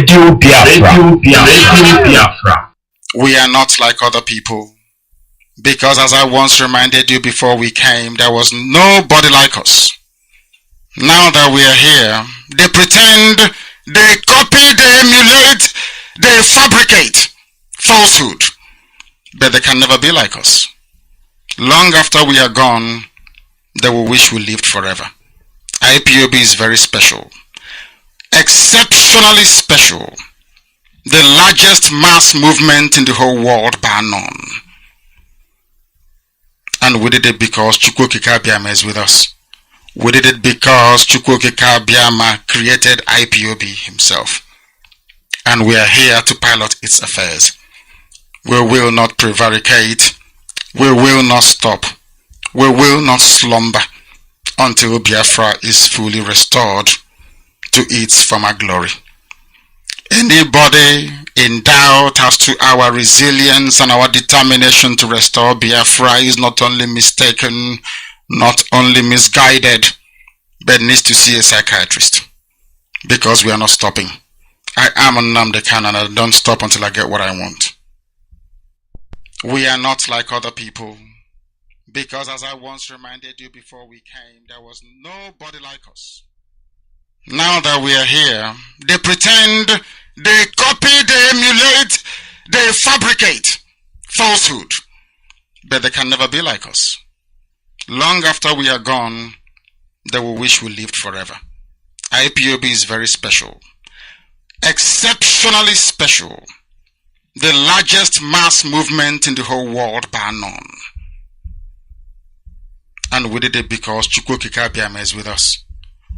Radio Biafra. Radio Biafra. We are not like other people. Because as I once reminded you before we came, there was nobody like us. Now that we are here, they pretend, they copy, they emulate, they fabricate falsehood. But they can never be like us. Long after we are gone, they will wish we lived forever. IPOB is very special. Exceptionally special. The largest mass movement in the whole world bar none. And we did it because Chukwokika Biama is with us. We did it because Chukwokika Biama created IPOB himself. And we are here to pilot its affairs. We will not prevaricate. We will not stop. We will not slumber until Biafra is fully restored to its former glory. Anybody in doubt as to our resilience and our determination to restore Biafra is not only mistaken, not only misguided, but needs to see a psychiatrist. Because we are not stopping. I am Nnamdi Kanu and I don't stop until I get what I want. We are not like other people. Because as I once reminded you before we came, there was nobody like us. Now that we are here, they pretend, they copy, they emulate, they fabricate falsehood. But they can never be like us. Long after we are gone, they will wish we lived forever. IPOB is very special. Exceptionally special. The largest mass movement in the whole world bar none. And we did it because Chukwokika Biama is with us.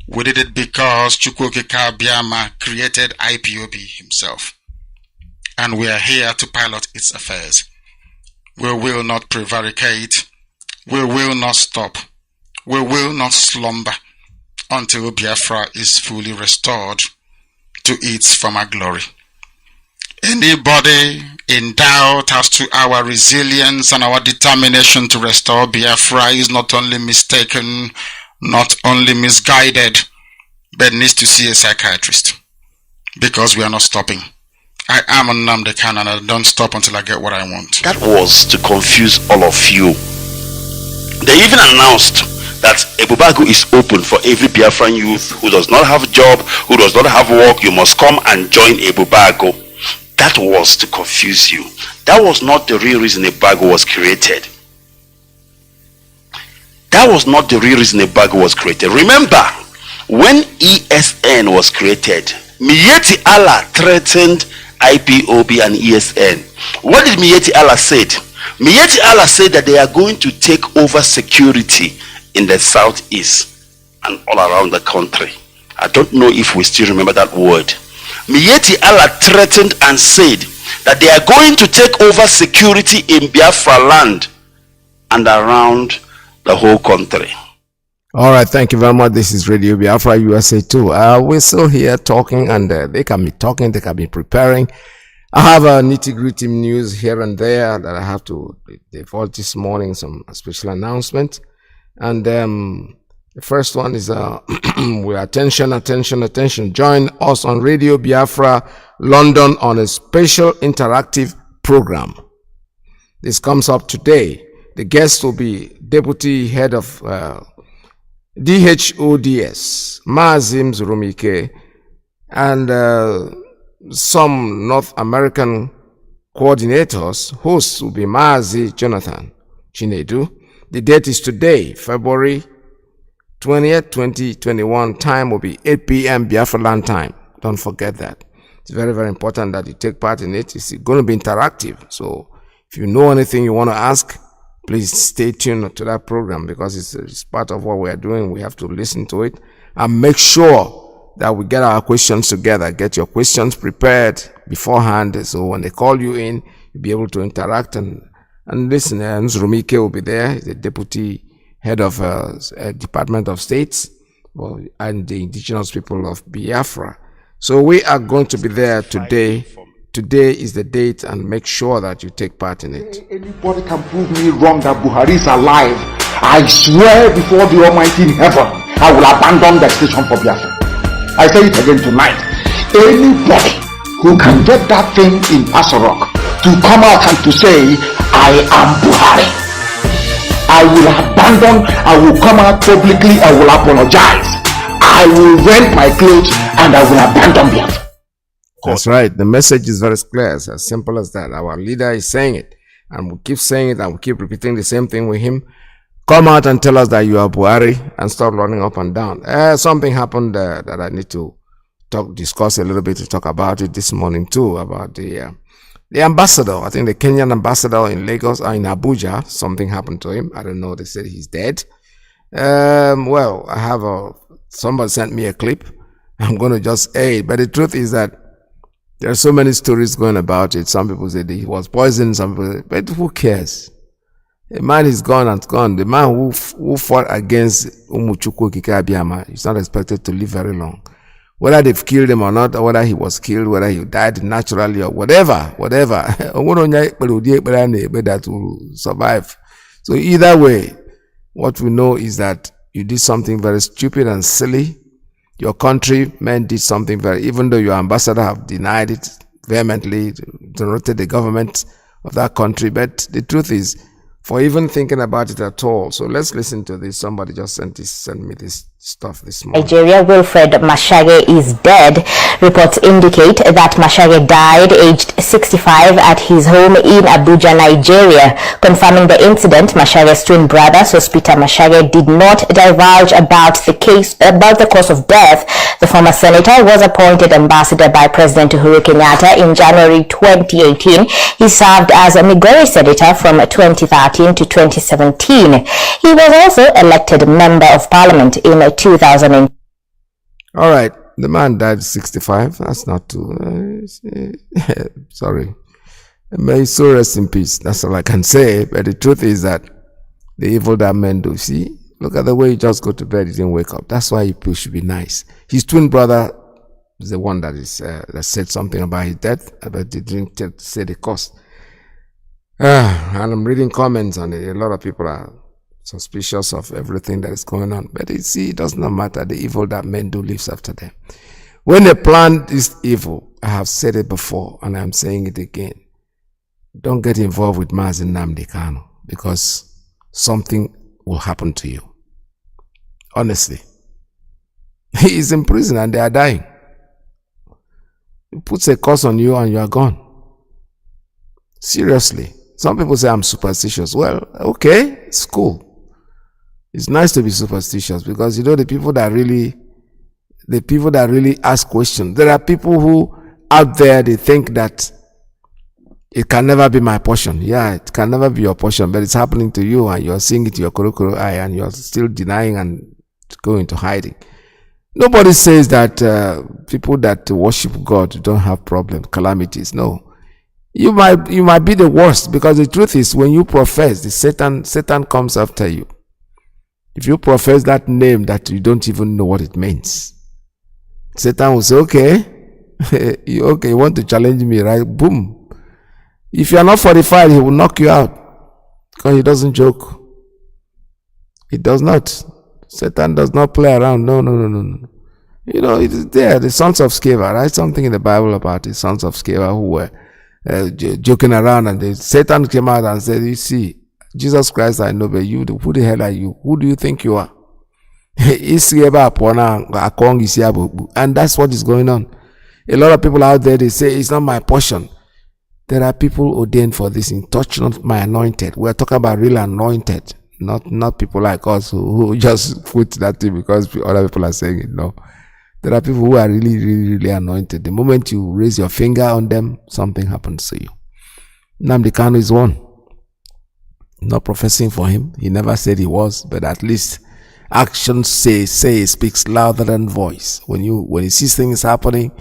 We did it because Chukwokika Biama created IPOB himself. And we are here to pilot its affairs. We will not prevaricate. We will not stop. We will not slumber until Biafra is fully restored to its former glory. Anybody in doubt as to our resilience and our determination to restore Biafra is not only mistaken, not only misguided, but needs to see a psychiatrist. Because we are not stopping. I am Nnamdi Kanu and I don't stop until I get what I want. That was to confuse all of you. They even announced that Ebubago is open for every Biafran youth who does not have a job, who does not have work. You must come and join Ebubago. That was to confuse you. That was not the real reason Ebubago was created. That was not the real reason Ebubago was created. Remember, when ESN was created, Miyetti Allah threatened IPOB and ESN. What did Miyetti Allah say? Miyetti Allah said that they are going to take over security in the southeast and all around the country. I don't know if we still remember that word. Miyetti Allah threatened and said that they are going to take over security in Biafra land and around the whole country. All right, thank you very much. This is Radio Biafra USA 2. We're still here talking, and they can be talking, they can be preparing. I have a nitty-gritty news here and there that I have to default this morning, some special announcement. And the first one is attention. Join us on Radio Biafra London on a special interactive program. This comes up today. The guest will be Deputy Head of DHODS, Mazi IYKE, and some North American coordinators. Hosts will be Mazi Jonathan Chinedu. The date is today, February 20th, 2021. Time will be 8 p.m. Biafra land time. Don't forget that. It's very, very important that you take part in it. It's going to be interactive. So if you know anything you want to ask, please stay tuned to that program, because it's part of what we are doing. We have to listen to it and make sure that we get our questions together. Get your questions prepared beforehand, so when they call you in, you'll be able to interact and listen. Nzurumike will be there. He's the Deputy Head of Department of States and the indigenous people of Biafra. So we are going to be there today. Today is the date, and make sure that you take part in it. Anybody can prove me wrong that Buhari is alive. I swear before the Almighty in heaven, I will abandon the station for Biafra. I say it again tonight. Anybody who can get that thing in Asorok to come out and to say, I am Buhari. I will abandon, I will come out publicly, I will apologize. I will rent my clothes and I will abandon Biafra. That's right. The message is very clear. It's as simple as that. Our leader is saying it, and we'll keep saying it, and we'll keep repeating the same thing with him. Come out and tell us that you are Buhari, and stop running up and down. Something happened that I need to discuss a little bit, to talk about it this morning too, about the ambassador. I think the Kenyan ambassador in Lagos or in Abuja, something happened to him. I don't know. They said he's dead. Well, I have somebody sent me a clip. I'm going to just air it. But the truth is that there are so many stories going about it. Some people say that he was poisoned. Some people say, but who cares? The man is gone and gone. The man who fought against Umuchukwu Okike Abiyama is not expected to live very long. Whether they've killed him or not, or whether he was killed, whether he died naturally or whatever. That will survive. So either way, what we know is that you did something very stupid and silly. Your countrymen did something very, even though your ambassador have denied it vehemently, denoted the government of that country. But the truth is, for even thinking about it at all. So let's listen to this. Somebody just sent me this stuff this morning. Nigeria Wilfred Mashage is dead. Reports indicate that Mashage died aged 65 at his home in Abuja, Nigeria. Confirming the incident, Mashage's twin brother, Sospita Mashage, did not divulge about the cause of death. The former senator was appointed ambassador by President Uhuru Kenyatta in January 2018. He served as a Migori senator from 2013 to 2017. He was also elected member of parliament in 2000. All right, the man died 65. That's not too sorry. May his soul rest in peace. That's all I can say. But the truth is that the evil that men do, see, look at the way he just go to bed, he didn't wake up. That's why people should be nice. His twin brother is the one that is that said something about his death, but they didn't say the cause. And I'm reading comments on it. A lot of people are suspicious of everything that is going on. But you see, it does not matter. The evil that men do lives after them. When they plan this evil, I have said it before, and I'm saying it again. Don't get involved with Mazi Nnamdi Kanu, because something will happen to you. Honestly. He is in prison and they are dying. It puts a curse on you and you are gone. Seriously. Some people say I'm superstitious. Well, okay, it's cool. It's nice to be superstitious, because you know the people that really ask questions. There are people who out there, they think that it can never be my portion. Yeah, it can never be your portion, but it's happening to you and you're seeing it to your korokoro eye and you're still denying and going into hiding. Nobody says that people that worship God don't have problems, calamities. No. You might be the worst, because the truth is, when you profess, the Satan comes after you. If you profess that name that you don't even know what it means, Satan will say, okay, you want to challenge me, right? Boom. If you are not fortified, he will knock you out, because he doesn't joke. He does not. Satan does not play around. No. You know, it is there. The sons of Sceva, right? Something in the Bible about the sons of Sceva who were joking around, and Satan came out and said, you see, Jesus Christ I know, but you, who the hell are you? Who do you think you are? And that's what is going on. A lot of people out there, they say, it's not my portion. There are people ordained for this. In touch not my anointed. We're talking about real anointed, not people like us who just put that thing because other people are saying it. No. There are people who are really anointed. The moment you raise your finger on them, something happens to you. Nnamdi Kanu is one. Not professing for him. He never said he was, but at least actions say speaks louder than voice. When you see things happening,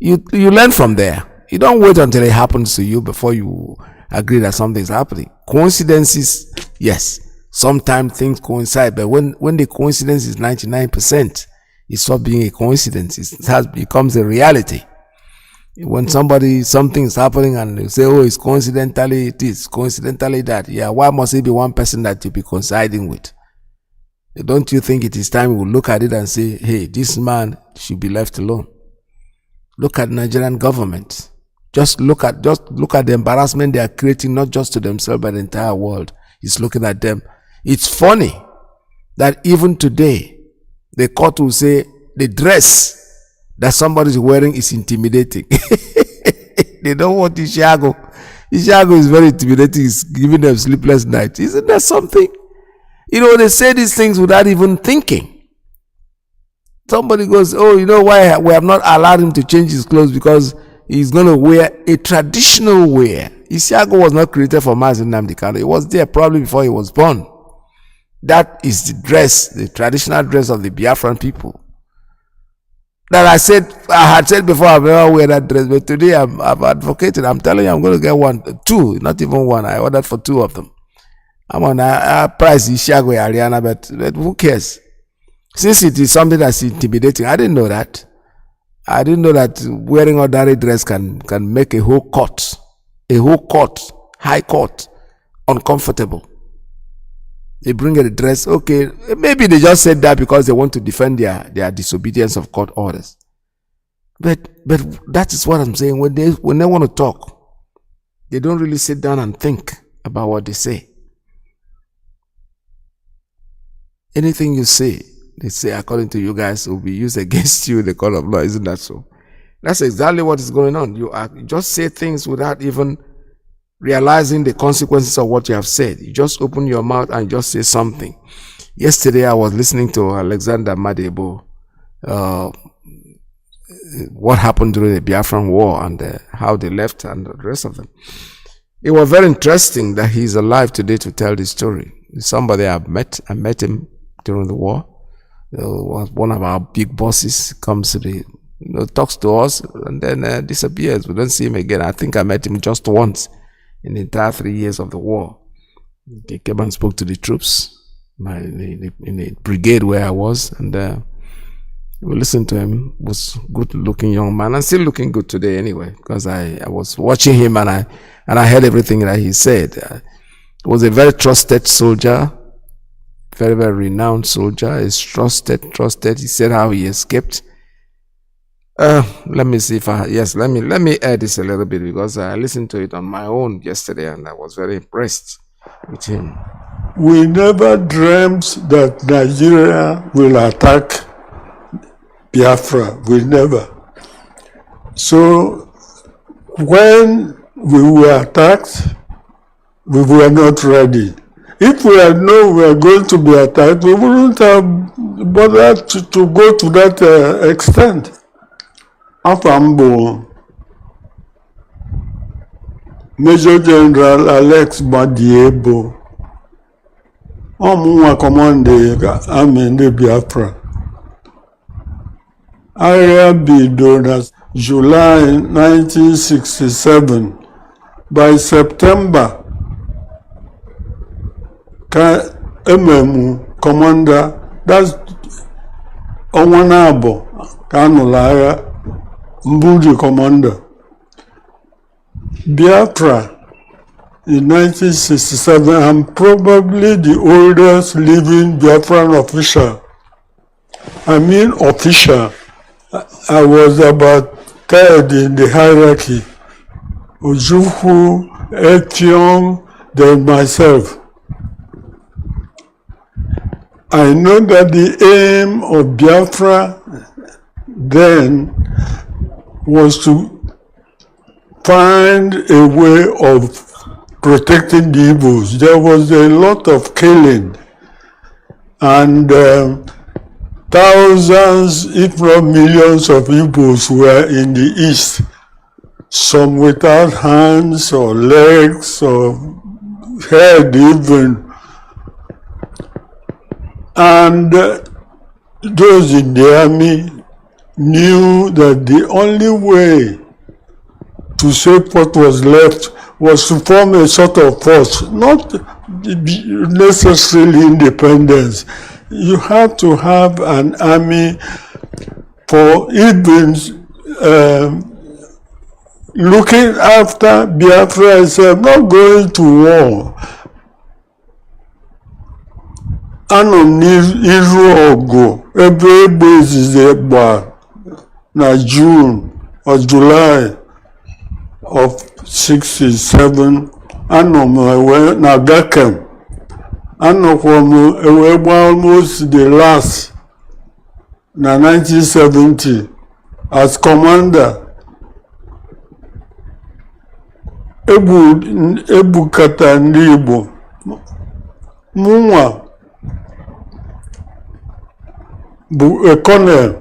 you learn from there. You don't wait until it happens to you before you agree that something is happening. Coincidences, yes. Sometimes things coincide, but when the coincidence is 99%, it stops being a coincidence. It becomes a reality. When something is happening and you say, oh, it's coincidentally it is, coincidentally that. Yeah, why must it be one person that you be coinciding with? Don't you think it is time we will look at it and say, hey, this man should be left alone? Look at Nigerian government. Just look at the embarrassment they are creating, not just to themselves but the entire world. It's looking at them. It's funny that even today the court will say the dress that somebody is wearing is intimidating. They don't want Ishago. Ishago is very intimidating. It's giving them sleepless nights. Isn't that something? You know, they say these things without even thinking. Somebody goes, oh, you know why we have not allowed him to change his clothes? Because he's going to wear a traditional wear. Ishago was not created for Mazi Nnamdi Kanu. It was there probably before he was born. That is the dress, the traditional dress of the Biafran people. That I had said before, I've never wear that dress, but today I've advocated. I'm telling you, I'm going to get two, not even one. I ordered for two of them. I'm on a price Ishago Ariana, but who cares? Since it is something that's intimidating, I didn't know that. I didn't know that wearing ordinary dress can make a whole court, high court, uncomfortable. They bring a dress, okay, maybe they just said that because they want to defend their disobedience of court orders. But that is what I'm saying. When they want to talk, they don't really sit down and think about what they say. Anything you say, they say, according to you guys, will be used against you in the court of law. Isn't that so? That's exactly what is going on. You just say things without even realizing the consequences of what you have said. You just open your mouth and just say something. Yesterday, I was listening to Alexander Madebo, what happened during the Biafran War and how they left and the rest of them. It was very interesting that he's alive today to tell the story. Somebody I met him during the war. One of our big bosses comes to talks to us and then disappears. We don't see him again. I think I met him just once in the entire 3 years of the war. He came and spoke to the troops in the brigade where I was, and we listened to him. He was good looking young man and still looking good today anyway, because I was watching him and I heard everything that he said. He was a very trusted soldier, very, very renowned soldier. He's trusted. He said how he escaped. Let me see if let me add this a little bit, because I listened to it on my own yesterday and I was very impressed with him. We never dreamt that Nigeria will attack Biafra. We never. So when we were attacked, we were not ready. If we had known we were going to be attacked, we wouldn't have bothered to go to that extent. Afambo, Major General Alex Badiebo, Omuwa Commande Amende Biafra. Area Bidonas, July 1967. By September, Ememu Commander, that's Owanabo, Kanu Lara, Mbudi Commander. Biafra in 1967, I'm probably the oldest living Biafran official. I mean official. I was about third in the hierarchy. Ojukwu, Etiong, then myself. I know that the aim of Biafra then was to find a way of protecting the Igbos. There was a lot of killing, and thousands, if not millions of Igbos were in the east, some without hands or legs or head even. And those in the army knew that the only way to save what was left was to form a sort of force, not necessarily independence. You have to have an army for even looking after Biafra itself, not going to war. Anọ n'iru ọgụ ebe egbe izizi gba na June or July of 67, anọ na Gakem. Anọkwa m ewe gba almost the last na 1970 as commander. Ebukata ndị Igbo. Mụnwa bụ a colonel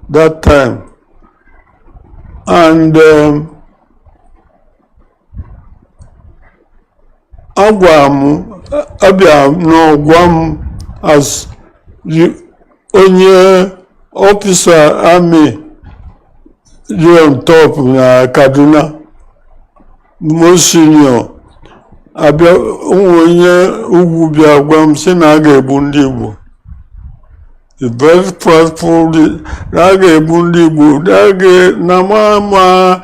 that time, and agwa m abịa n'ọgwa m as onye officer army on top na Kaduna, most senior. Abịa onye ugwu bịa gwa m sị na a ga-egbu ndị Igbo. The very powerful na a ga-egbu ndị Igbo. Na ma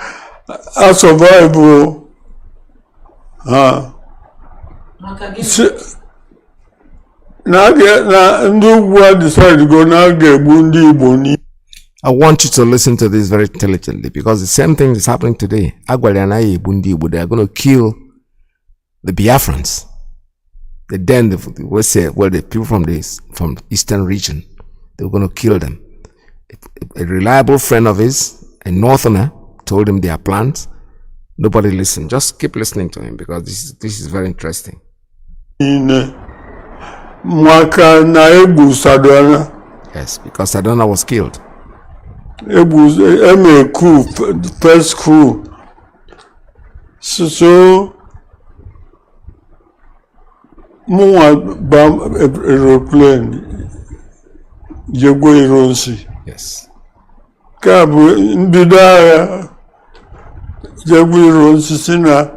a survive ha. Na ndị ugwu a decide go na a ga-egbu ndị Igbo ni. I want you to listen to this very intelligently, because the same thing is happening today. Agwali anaghị egbu ndị Igbo. They are going to kill the Biafrans. Then the people from the eastern region, they were going to kill them. A reliable friend of his, a northerner, told him their plans. Nobody listened. Just keep listening to him, because this is very interesting. Yes, because Sadona was killed. First crew. So Mwa bam aeroplane Jago Ironsi. Yes. Kabu Bidaya Jago Ironsi Sina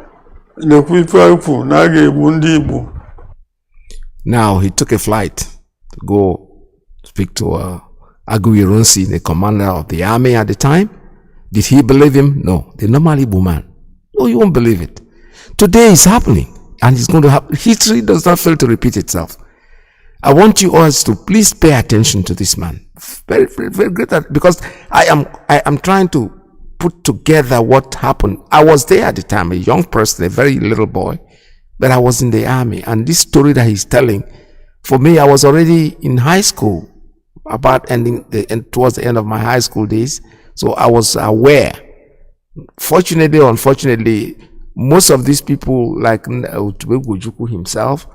Nekwipaku Nage Bundibu. Now he took a flight to go speak to Agu Ironsi, the commander of the army at the time. Did he believe him? No. The normal Igbo man. No, you won't believe it. Today it's happening. And it's going to happen. History does not fail to repeat itself. I want you all to please pay attention to this man. Very, very, very great. Because I am trying to put together what happened. I was there at the time, a young person, a very little boy, but I was in the army. And this story that he's telling, for me, I was already in high school, about towards the end of my high school days. So I was aware. Fortunately or unfortunately, most of these people, like Juku himself,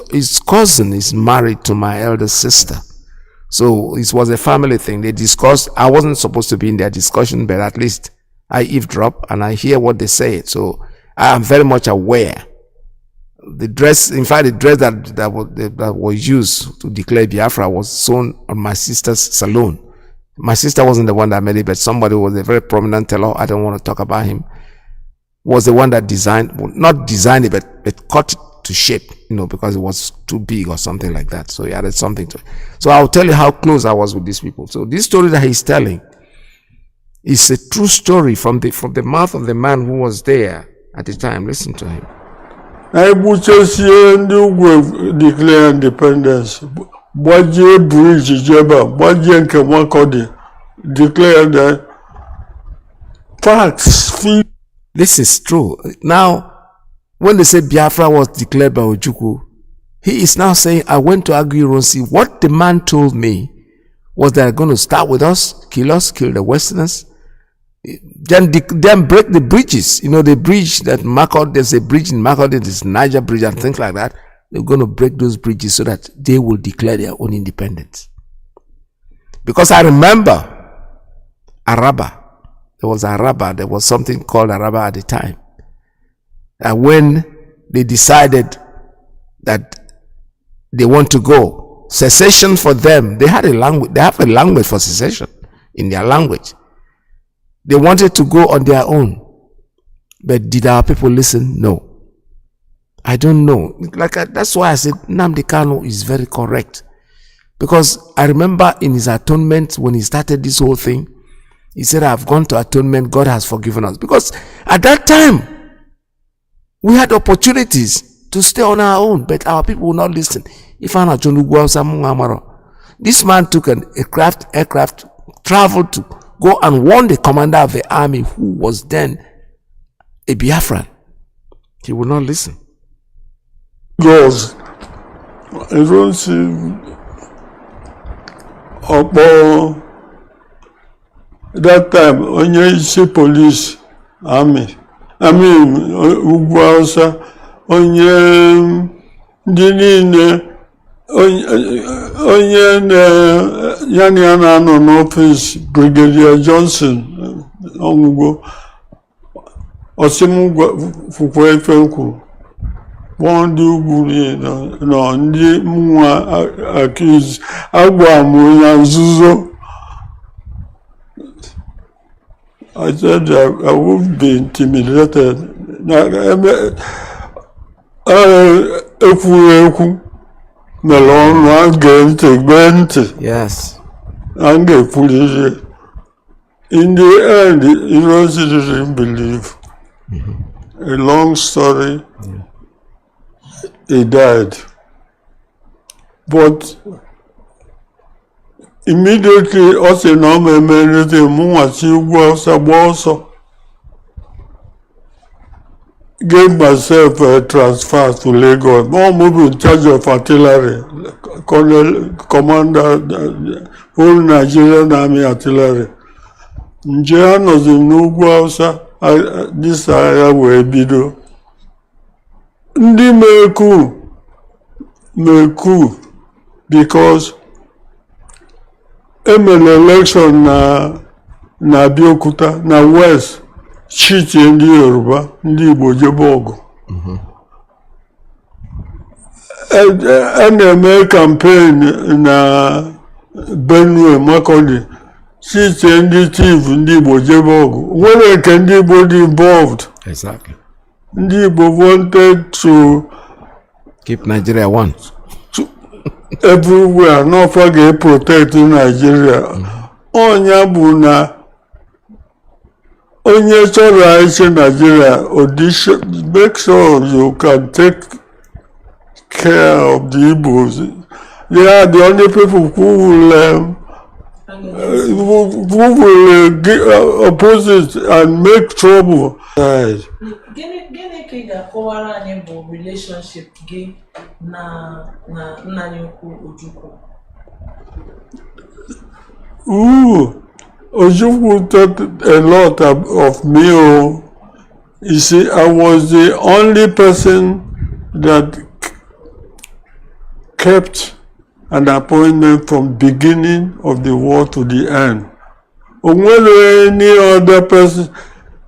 his cousin is married to my elder sister. So it was a family thing. They discussed. I wasn't supposed to be in their discussion, but at least I eavesdrop and I hear what they say. So I am very much aware. The dress, in fact, the dress that was used to declare Biafra was sewn on my sister's salon. My sister wasn't the one that made it, but somebody was a very prominent teller. I don't want to talk about him. Was the one that designed, well, not designed it, but cut it to shape, because it was too big or something like that. So he added something to it. So I'll tell you how close I was with these people. So this story that he's telling is a true story from the mouth of the man who was there at the time. Listen to him. I would just declare independence. Bwaje bridge jeba, bwaje nke wakode, declare that facts. This is true. Now, when they say Biafra was declared by Ojukwu, he is now saying, I went to Agu Ironsi. What the man told me was they're going to start with us, kill the Westerners, then break the bridges. The bridge that Makot, there's a bridge in Makot, there's Niger Bridge and things like that. They're going to break those bridges so that they will declare their own independence. Because I remember Araba. There was Araba. There was something called Araba at the time. And when they decided that they want to go, secession for them, they had a language. They have a language for secession in their language. They wanted to go on their own. But did our people listen? No. I don't know. That's why I said Nnamdi Kanu is very correct. Because I remember in his atonement, when he started this whole thing, he said, I've gone to atonement, God has forgiven us. Because at that time, we had opportunities to stay on our own, but our people will not listen. This man took an aircraft traveled to go and warn the commander of the army, who was then a Biafran. He would not listen. Goes. I don't see about that time when you see police, army. I mean, Ugwu Hausa, onye ndị niile onye yana nọ n'ọfịs Brigadier Johnson ọgwụgwọ Osimugwa fukwa efe kwuru kpọọ ndị ugwu nọ ndị mụnwa accused agwa m onye nzuzo. I said I won't be intimidated. Ekwu melon yes. And in the end, he also didn't believe. A long story. He died. But immediately, also no gave myself a transfer to Lagos. More moving in charge of artillery, commander, whole Nigerian Army artillery. Njehan was in Ugwu Hausa. This area were bido. Ndi meku because ML election na Abeokuta na West chiti ndị Yoruba ndị Igbo jebe ọgụ. Na-eme campaign na Benue Makurdi chiti ndị chief ndị Igbo jebe ọgụ. Nwere nke ndị Igbo dị involved. Exactly. Ndị Igbo wanted to keep Nigeria one. Everywhere, no forget protect Nigeria. Onye bụ na onye chọrọ iche Nigeria, audition, make sure you can take care of the Igbos. They are the only people who will oppose it and make trouble. Gịnị ka ị ga-akọwara anyị bụ relationship gị na nna anyị ukwu Ojukwu? Ojukwu taught a lot of me. You see, I was the only person that kept an appointment from beginning of the war to the end. Onwere any other person,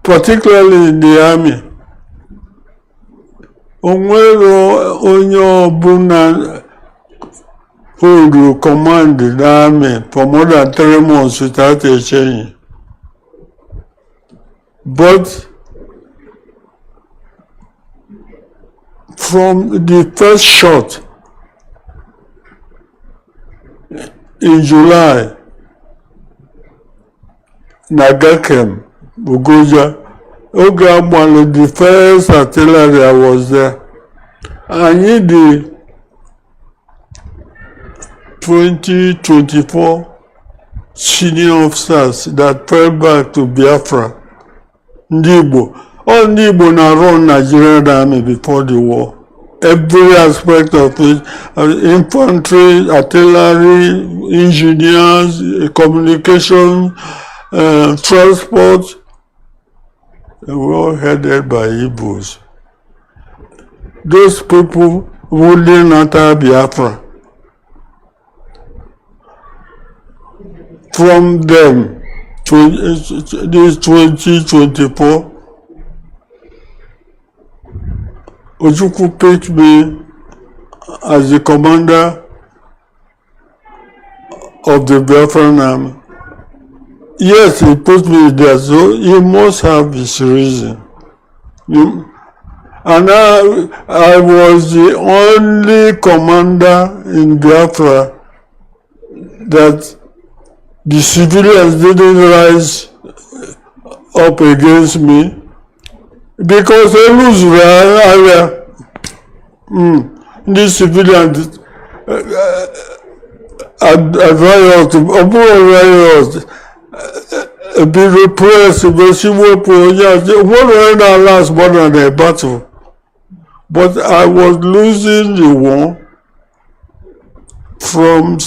particularly in the army. Onwere onye ọbụla who command the army for more than 3 months without a change. But from the first shot in July, Nagakem, Ugoja, Ogamwalo, the first artillery I was there. I need the 2024 senior officers that fell back to Biafra. Ndibo. All Ndibo now run Nigerian army before the war. Every aspect of it, infantry, artillery, engineers, communication, transport, they were all headed by Igbos. Those people wouldn't enter Biafra. From them, this 2024, Ojukwu picked me as the commander of the Biafran army. Yes, he put me there, so he must have his reason. And I was the only commander in Biafra that the civilians didn't rise up against me because they lose area. These civilians riot, be repressed, but she will one last more than a battle. But I was losing the war from,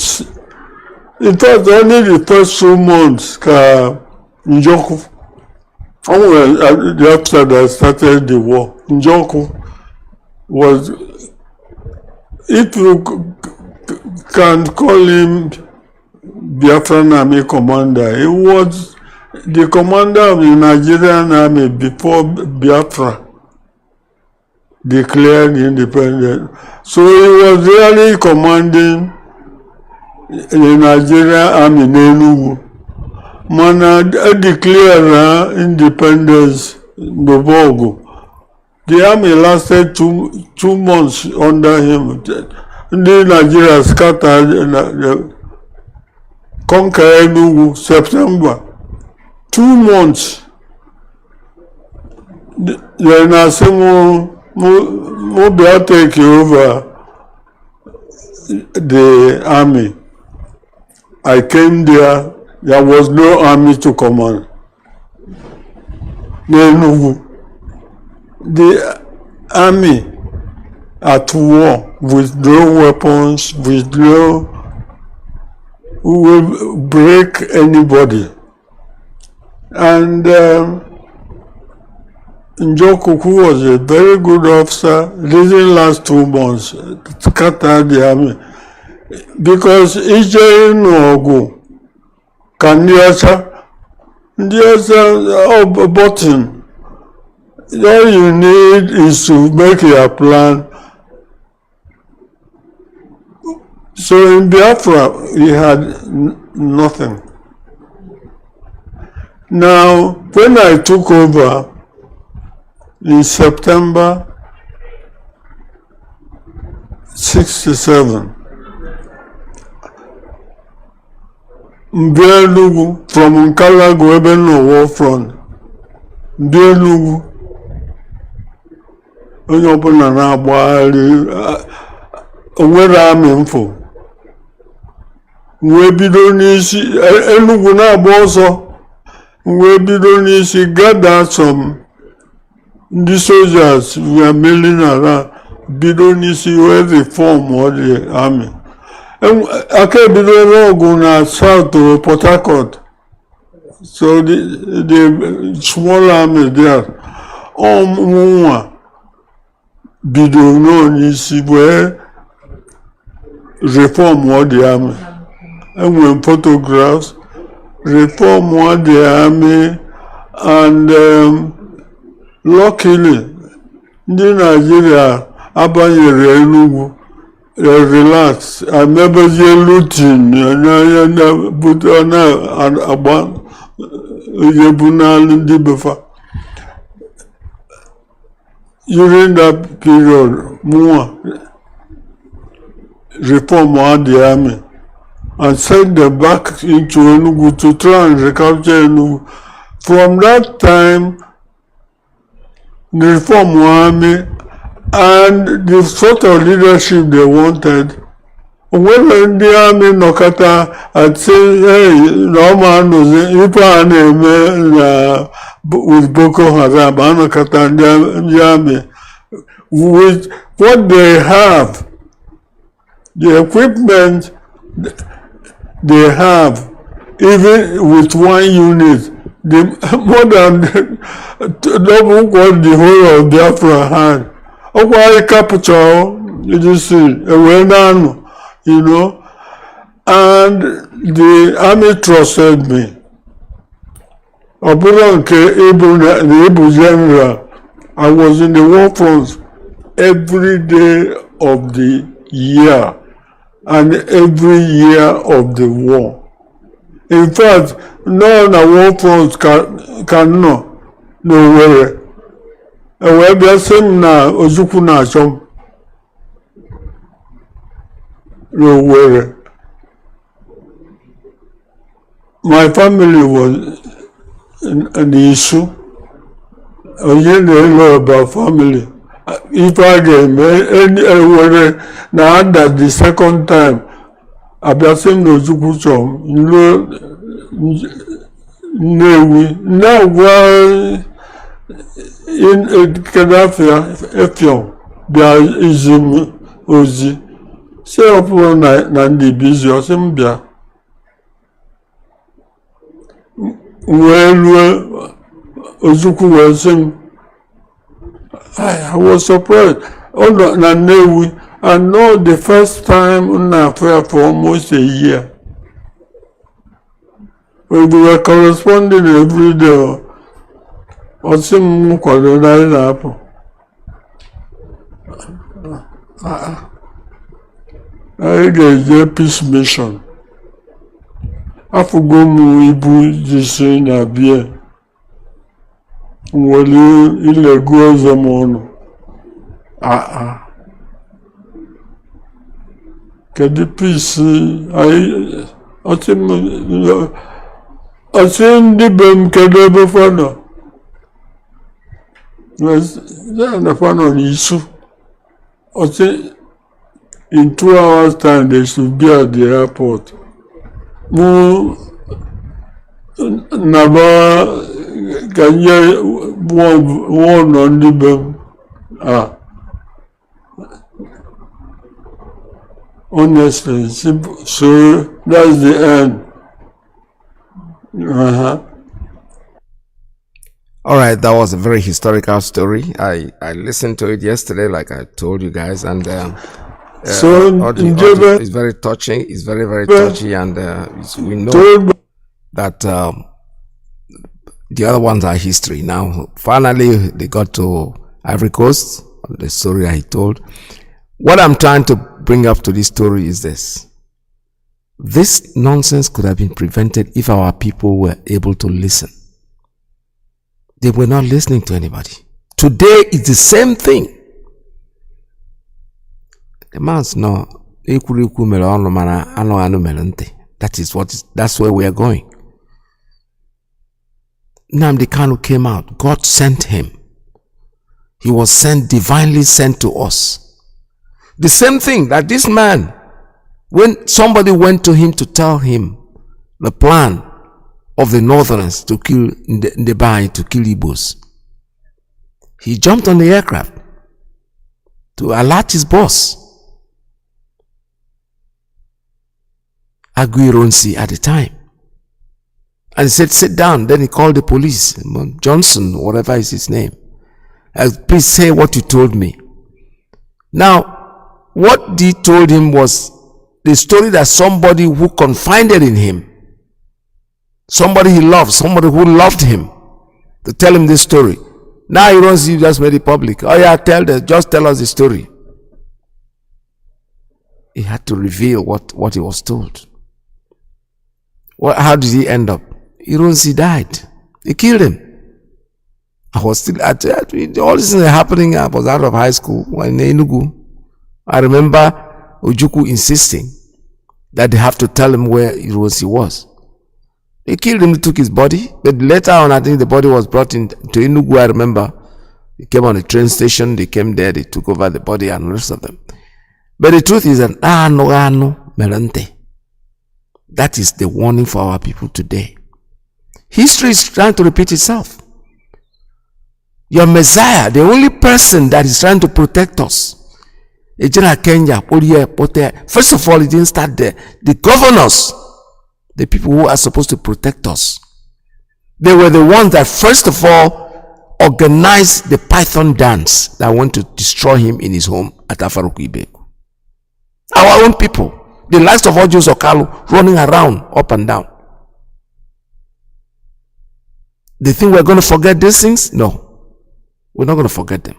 in fact, only the first 2 months, Njoku, after that started the war, Njoku was, if you can call him Biafran Army commander, he was the commander of the Nigerian army before Biafra declared independence. So he was really commanding the Nigerian army in Enugu. Mana declared independence in Bobogo. The army lasted two months under him. The Nigeria scattered, conquered Enugu, September. 2 months. Then I said, Mobile take over the army. I came there, there was no army to command. Then the army at war with no weapons, with no, will break anybody. And Njoku, who was a very good officer, didn't last 2 months, scattered the army. Because each Ogu can button. All you need is to make your plan. So in Biafra, we had nothing. Now, when I took over in September 67, Mbelugu from Nkalago Ebeno war front, Mbelugu, onye ọbụla na-agbagharị onwere amị mfo, wee bido n'isi Enugu na-agba ọsọ, wee bido n'isi gather some the soldiers were milling around, bido n'isi where they form all the army. Ake bido n'ogu na south to Port Harcourt, so the small army there, Mwa bido no n'isi where reform all the army. And when photographs, reform all the army, and luckily, the Nigeria abanyere Enugu, relax. I remember the looting, and put on a during that period, more reform all the army and send them back into Enugu to try and recapture Enugu. From that time, the reform army and the sort of leadership they wanted. When the army Nokata had said, hey, no man knows with Boko Haram, Nokata and the army, with what they have, the equipment they have, even with one unit, more than double what the whole of Biafra had. Okay, capital, you see, you know, and the army trusted me. The Able General, I was in the war front every day of the year and every year of the war. In fact, no war front can no worry. And we are saying now, Ozuku na chom. No worry. My family was an issue. I didn't know about family. If I get worry, now that the second time, I was saying Ozuku chom. You know, Newi. Now, why in Kadafia, Efion, there is Ozi. Say upon Nnamdi busy or Simbia. Well, Ozuku was saying, I was surprised. Oh, Newi. I know the first time on affair for almost a year. We were corresponding every day. Or some quadrille apple. I get a peace mission. I forgot my Ibu Jesse na beer. Wali ile goza mono. Kedi peace I think the bem kede before. The fun on issue. I think in 2 hours time they should be at the airport. Mo Naba Kanye one on the bem. Honestly, so that's the end. All right, that was a very historical story. I listened to it yesterday, like I told you guys, and so it's very touching. It's very, very touchy, and we know that the other ones are history. Now, finally, they got to Ivory Coast. The story I told. What I'm trying to bring up to this story is this. This nonsense could have been prevented if our people were able to listen. They were not listening to anybody. Today is the same thing. The man's no. That's where we are going. Nnamdi Kanu came out. God sent him. He was sent, divinely sent to us. The same thing that this man, when somebody went to him to tell him the plan of the Northerners to kill Ndebai, to kill Igbos, he jumped on the aircraft to alert his boss, Aguironsi at the time. And he said, sit down. Then he called the police, Johnson, whatever is his name. Please say what you told me. Now, what he told him was the story that somebody who confided in him, somebody he loved, somebody who loved him, to tell him this story. Now he wants you just made it public. Oh yeah, just tell us the story. He had to reveal what he was told. How did he end up? Ironsi died. They killed him. I was still at all this is happening. I was out of high school in Enugu. I remember Ojukwu insisting that they have to tell him where Ironsi was. They killed him, took his body, but later on I think the body was brought into Enugu. I remember they came on a train station, they came there, they took over the body and the rest of them. But the truth is that Merante. That is the warning for our people today. History is trying to repeat itself. Your Messiah, the only person that is trying to protect us, first of all, it didn't start there. The governors, the people who are supposed to protect us, they were the ones that first of all organized the Python dance that went to destroy him in his home at Afaruku Ibeku. Our own people, the likes of Ojo Sokalu running around up and down. They think we're going to forget these things? No. We're not going to forget them.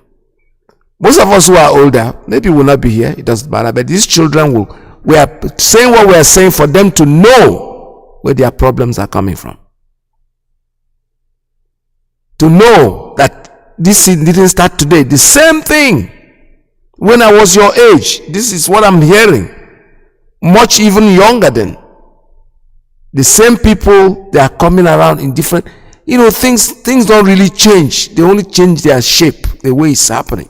Most of us who are older, maybe will not be here, it doesn't matter, but these children will. We are saying what we are saying for them to know where their problems are coming from. To know that this didn't start today. The same thing. When I was your age, this is what I'm hearing. Much even younger than. The same people, they are coming around in different, things don't really change. They only change their shape, the way it's happening.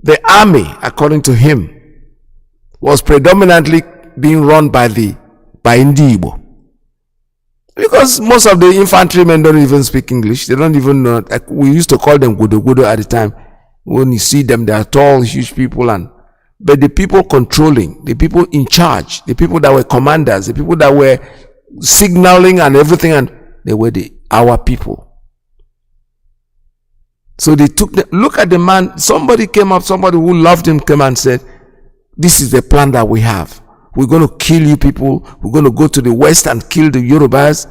The army, according to him, was predominantly being run by Ndi Igbo. Because most of the infantrymen don't even speak English. They don't even know. Like we used to call them gudo at the time. When you see them, they are tall, huge people. But the people controlling, the people in charge, the people that were commanders, the people that were signaling and everything, and they were our people. So they took look at the man. Somebody came up, somebody who loved him came and said, this is the plan that we have. We're going to kill you people. We're going to go to the west and kill the Yorubas.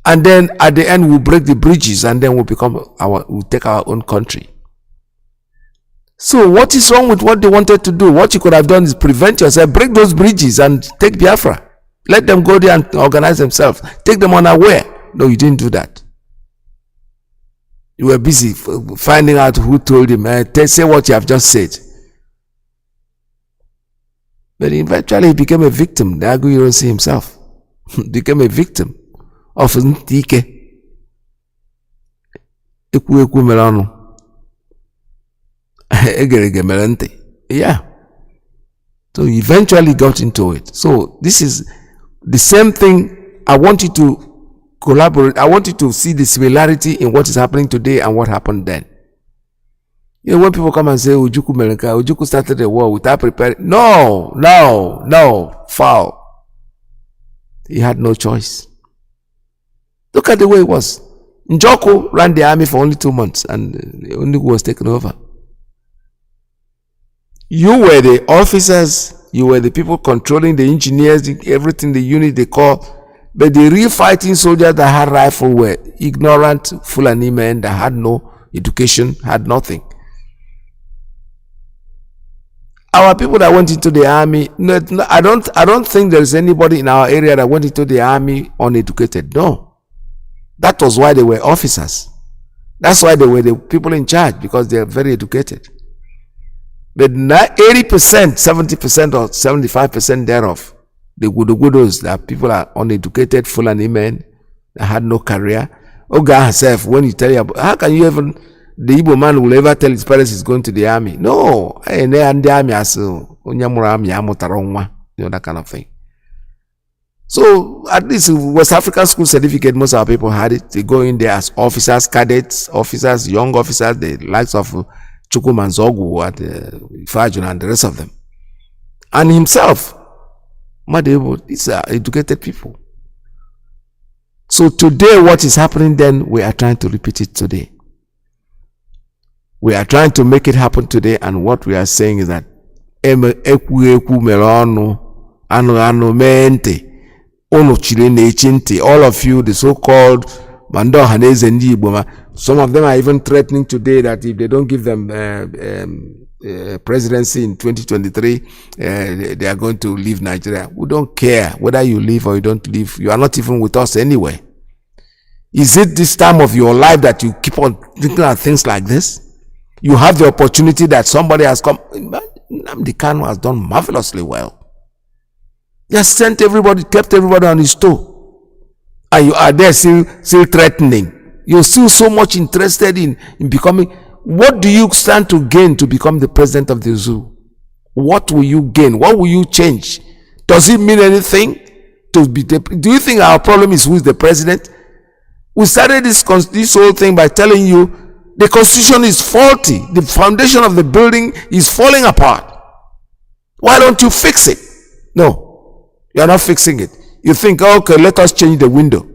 And then at the end, we'll break the bridges and then we'll take our own country. So what is wrong with what they wanted to do? What you could have done is prevent yourself, break those bridges and take Biafra. Let them go there and organize themselves. Take them unaware. No, you didn't do that. You were busy finding out who told him. Say what you have just said. But eventually he became a victim. The Aguiyi himself became a victim of Nnamdi. Yeah. So he eventually got into it. So this is the same thing. I want you to collaborate. I want you to see the similarity in what is happening today and what happened then. You know, when people come and say, Ojukwu started the war without preparing. No, foul. He had no choice. Look at the way it was. Njoku ran the army for only 2 months and Onigu was taken over. You were the officers, you were the people controlling the engineers, everything, the unit, the corps. But the real fighting soldiers that had rifle were ignorant Fulani men that had no education, had nothing. Our people that went into the army, no, I don't think there is anybody in our area that went into the army uneducated. No. That was why they were officers. That's why they were the people in charge, because they are very educated. But 80%, 70% or 75% thereof, the gudos, that people are uneducated, Fulani men that had no career. Oga herself, when you tell you, how can you even, the Igbo man will ever tell his parents he's going to the army? No, and the army as that kind of thing. So at least West African school certificate, most of our people had it. They go in there as officers, cadets, officers, young officers, the likes of Chukwumanzogu at Fajun and the rest of them. And himself, Madebo, these are educated people. So today, what is happening then, we are trying to repeat it today. We are trying to make it happen today, and what we are saying is that all of you, the so-called some of them are even threatening today that if they don't give them presidency in 2023, they are going to leave Nigeria. We don't care whether you leave or you don't leave. You are not even with us anyway. Is it this time of your life that you keep on thinking of things like this? You have the opportunity that somebody has come. Nnamdi Kanu has done marvelously well. He has sent everybody, kept everybody on his toe. And you are there still threatening. You're still so much interested in becoming. What do you stand to gain to become the president of the zoo? What will you gain? What will you change? Does it mean anything to be the? Do you think our problem is who is the president? We started this whole thing by telling you the constitution is faulty. The foundation of the building is falling apart. Why don't you fix it? No, you are not fixing it. You think, okay, let us change the window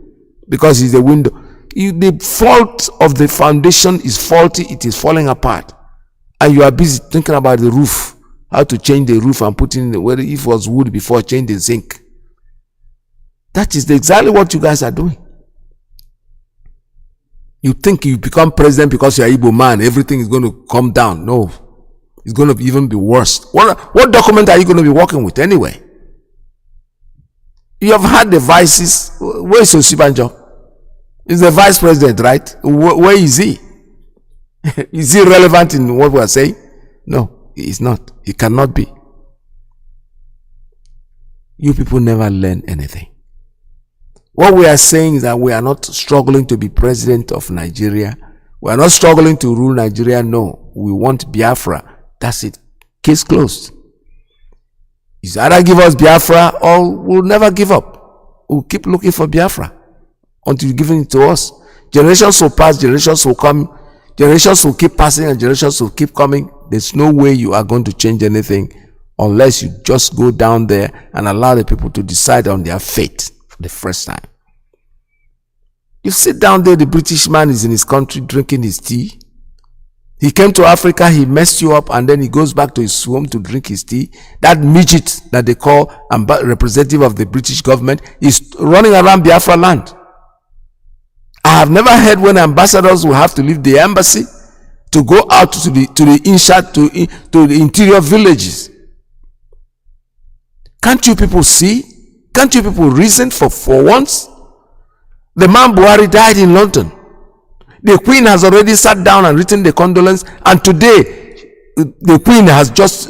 because it's the window. The fault of the foundation is faulty. It is falling apart, and you are busy thinking about the roof, how to change the roof and put in whether if it was wood before, change the zinc. That is exactly what you guys are doing. You think you become president because you are Igbo man, everything is going to come down. No, it's going to even be worse. What document are you going to be working with anyway? You have had the vices. Where is Osibanjo? He's the vice president, right? Where is he? Is he relevant in what we are saying? No, he is not. He cannot be. You people never learn anything. What we are saying is that we are not struggling to be president of Nigeria. We are not struggling to rule Nigeria. No, we want Biafra. That's it. Case closed. It's either give us Biafra or we'll never give up. We'll keep looking for Biafra. until you give it to us. Generations will pass, generations will come, generations will keep passing, and generations will keep coming. There's no way you are going to change anything unless you just go down there and allow the people to decide on their fate for the first time. You sit down there, the British man is in his country drinking his tea. He came to Africa, he messed you up, and then he goes back to his home to drink his tea. That midget that they call representative of the British government is running around Biafra land. I have never heard when ambassadors will have to leave the embassy to go out to the interior villages. Can't you people see? Can't you people reason for once? The man Buhari died in London. The Queen has already sat down and written the condolence, and today the Queen has just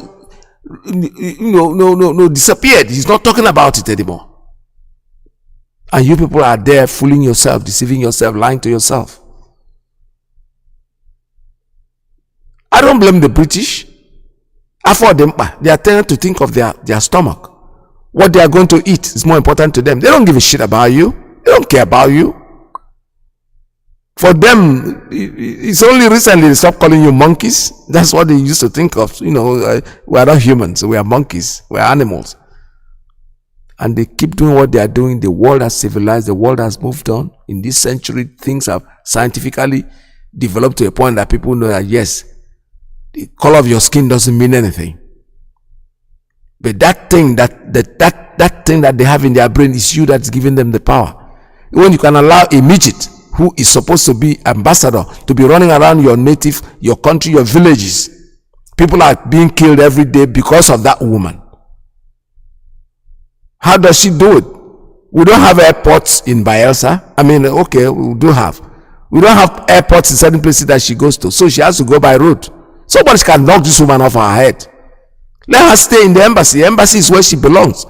disappeared. He's not talking about it anymore. And you people are there fooling yourself, deceiving yourself, lying to yourself. I don't blame the British. They are trying to think of their stomach. What they are going to eat is more important to them. They don't give a shit about you. They don't care about you. For them, it's only recently they stopped calling you monkeys. That's what they used to think of. We are not humans. We are monkeys. We are animals. And they keep doing what they are doing. The world has civilized. The world has moved on. In this century, things have scientifically developed to a point that people know that, yes, the color of your skin doesn't mean anything. But that thing that thing that they have in their brain is you that's giving them the power. When you can allow a midget who is supposed to be ambassador to be running around your country, your villages, people are being killed every day because of that woman. How does she do it? We don't have airports in Bayelsa. I mean, okay, we do have. We don't have airports in certain places that she goes to, so she has to go by road. Somebody can knock this woman off her head. Let her stay in the embassy. The embassy is where she belongs.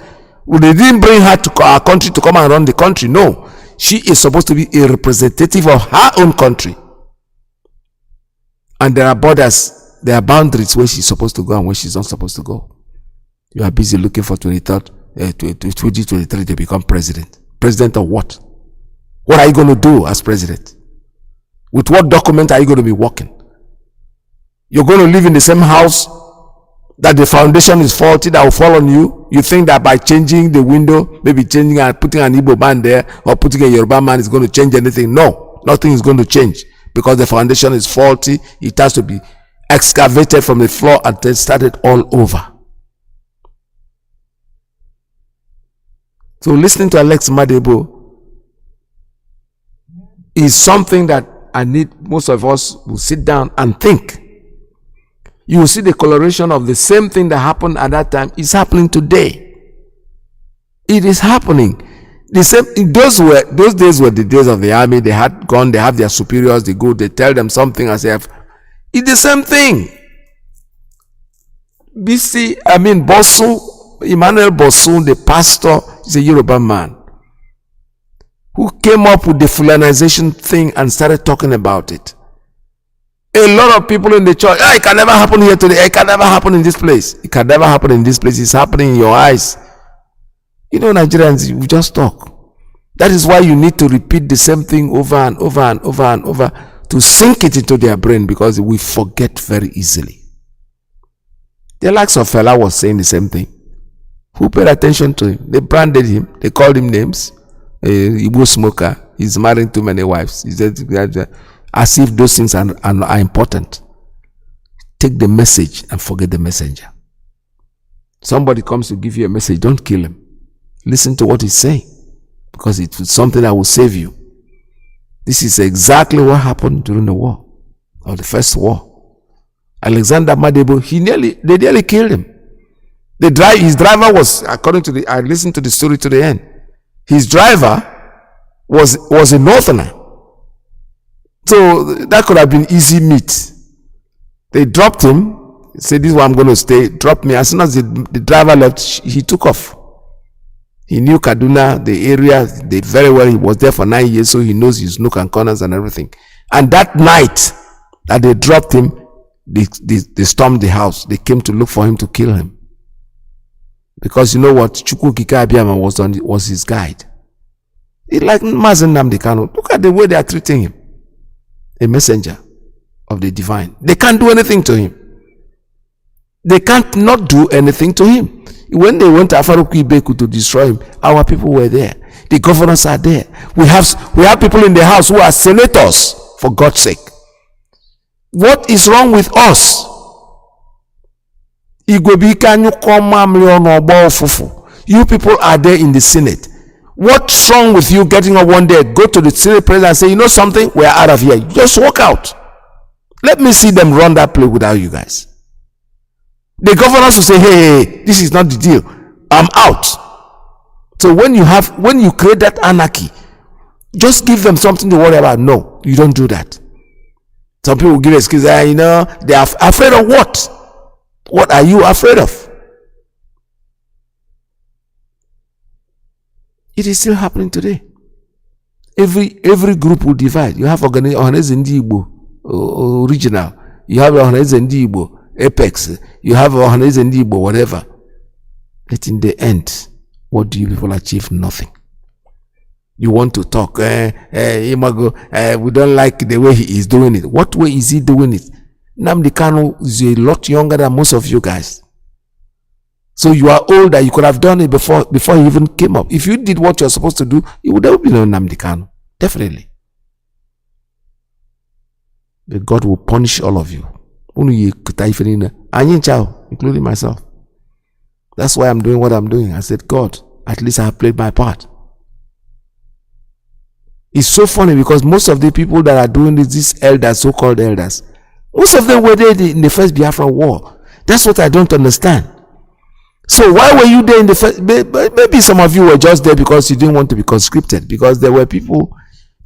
Well, they didn't bring her to our country to come and run the country. No. She is supposed to be a representative of her own country. And there are borders, there are boundaries where she's supposed to go and where she's not supposed to go. You are busy looking for 2023 to become president. President of what? What are you going to do as president? With what document are you going to be working? You're going to live in the same house that the foundation is faulty, that will fall on you. You think that by changing the window, maybe changing and putting an Igbo man there or putting a Yoruba man is going to change anything. No, nothing is going to change because the foundation is faulty. It has to be excavated from the floor and then started all over. So listening to Alex Madebo is something that I need most of us will sit down and think. You will see the coloration of the same thing that happened at that time is happening today. It is happening. The same. Those days were the days of the army. They had gone. They have their superiors. They go. They tell them something as if it's the same thing. Emmanuel Bosu, the pastor, is a Yoruba man who came up with the Fulanization thing and started talking about it. A lot of people in the church, it can never happen here today. It can never happen in this place. It can never happen in this place. It's happening in your eyes. Nigerians, we just talk. That is why you need to repeat the same thing over and over and over and over to sink it into their brain, because we forget very easily. The likes of Fela was saying the same thing. Who paid attention to him? They branded him. They called him names. Igbo smoker. He's marrying too many wives. He said, as if those things are important. Take the message and forget the messenger. Somebody comes to give you a message, don't kill him. Listen to what he's saying, because it's something that will save you. This is exactly what happened during the war, or the first war. Alexander Madebo, they nearly killed him. His driver was, according to I listened to the story to the end. His driver was a northerner. So that could have been easy meat. They dropped him, said, this is where I'm going to stay, drop me. As soon as the driver left, he took off. He knew Kaduna, the area, very well. He was there for 9 years, so he knows his nook and corners and everything. And that night that they dropped him, they stormed the house. They came to look for him to kill him. Because you know what? Chukwu Kika Abiyama was his guide. It's like Mazi Nnamdi Kanu. Look at the way they are treating him. A messenger of the divine. They can't do anything to him. They can't not do anything to him. When they went to Afaruku Ibeku to destroy him, our people were there. The governors are there. We have people in the house who are senators, for God's sake. What is wrong with us? You people are there in the Senate. What's wrong with you getting up one day, go to the Senate president and say, you know something, we're out of here. Just walk out. Let me see them run that play without you guys. The governors will say, hey, this is not the deal. I'm out. So when you create that anarchy, just give them something to worry about. No, you don't do that. Some people give excuses, they are afraid of what? What are you afraid of? It is still happening today. Every group will divide. You have Organization Igbo original. You have Organization Igbo Apex. You have Organization Igbo whatever. But in the end, what do you people achieve? Nothing. You want to talk, Imago, we don't like the way he is doing it. What way is he doing it? Nnamdi Kanu is a lot younger than most of you guys. So you are older, you could have done it before he even came up. If you did what you're supposed to do, you would have been on Nnamdi Kanu. Definitely. But God will punish all of you. Including myself. That's why I'm doing what I'm doing. I said, God, at least I have played my part. It's so funny because most of the people that are doing this, these elders, so-called elders, most of them were there in the first Biafra war. That's what I don't understand. So why were you there in the first? Maybe some of you were just there because you didn't want to be conscripted, because there were people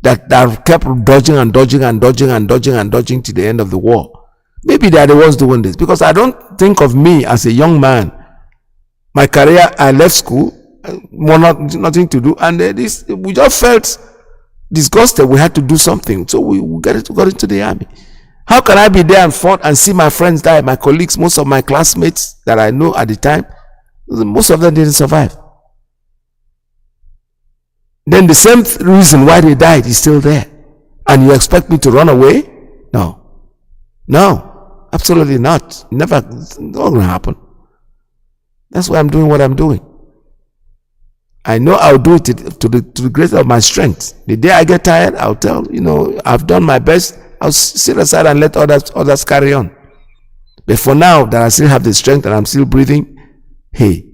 that kept dodging and dodging and dodging and dodging and dodging to the end of the war. Maybe they are the ones doing this, because I don't think of me as a young man. My career, I left school, nothing to do, and we just felt disgusted. We had to do something, so we got into the army. How can I be there and fought and see my friends die, my colleagues, most of my classmates that I know at the time, most of them didn't survive. Then the same reason why they died is still there, and you expect me to run away? No, absolutely not. Never, it's not going to happen. That's why I'm doing what I'm doing. I know I'll do it to the greatest of my strength. The day I get tired, I'll tell, I've done my best. I'll sit aside and let others carry on. But for now that I still have the strength and I'm still breathing, hey,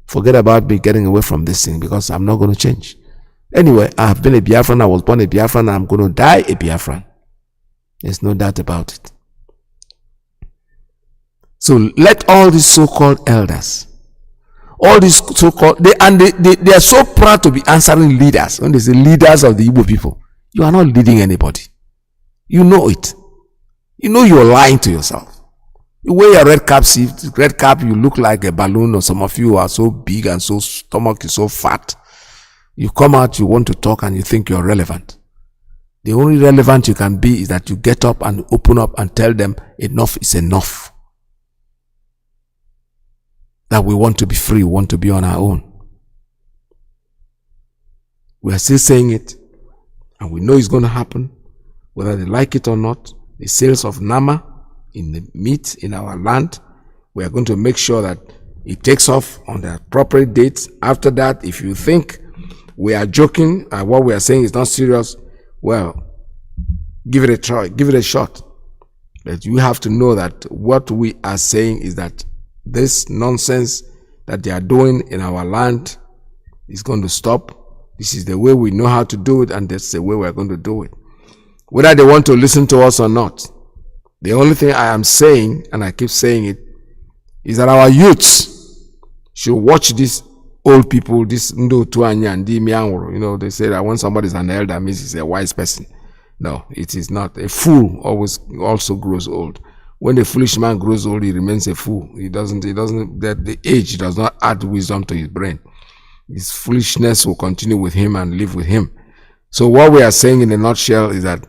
forget about me getting away from this thing, because I'm not going to change. Anyway, I have been a Biafran. I was born a Biafran, and I'm going to die a Biafran. There's no doubt about it. So let all these so-called elders, all these so-called, they are so proud to be answering leaders. When they say leaders of the Igbo people, you are not leading anybody. You know it. You know you're lying to yourself. You wear your red cap, you look like a balloon, or some of you are so big and so stomach is so fat. You come out, you want to talk, and you think you're relevant. The only relevant you can be is that you get up and open up and tell them enough is enough. That we want to be free, we want to be on our own. We are still saying it, and we know it's going to happen, whether they like it or not. The sales of Nama in the meat in our land, we are going to make sure that it takes off on the appropriate dates. After that, if you think we are joking and what we are saying is not serious, well, give it a try, give it a shot. But you have to know that what we are saying is that this nonsense that they are doing in our land is going to stop. This is the way we know how to do it, and that's the way we're going to do it. Whether they want to listen to us or not, the only thing I am saying, and I keep saying it, is that our youths should watch these old people, this Ndo Tuanya and Di Miangoro. They say that when somebody is an elder, means he's a wise person. No, it is not. A fool also grows old. When a foolish man grows old, he remains a fool. The age does not add wisdom to his brain. His foolishness will continue with him and live with him. So what we are saying in a nutshell is that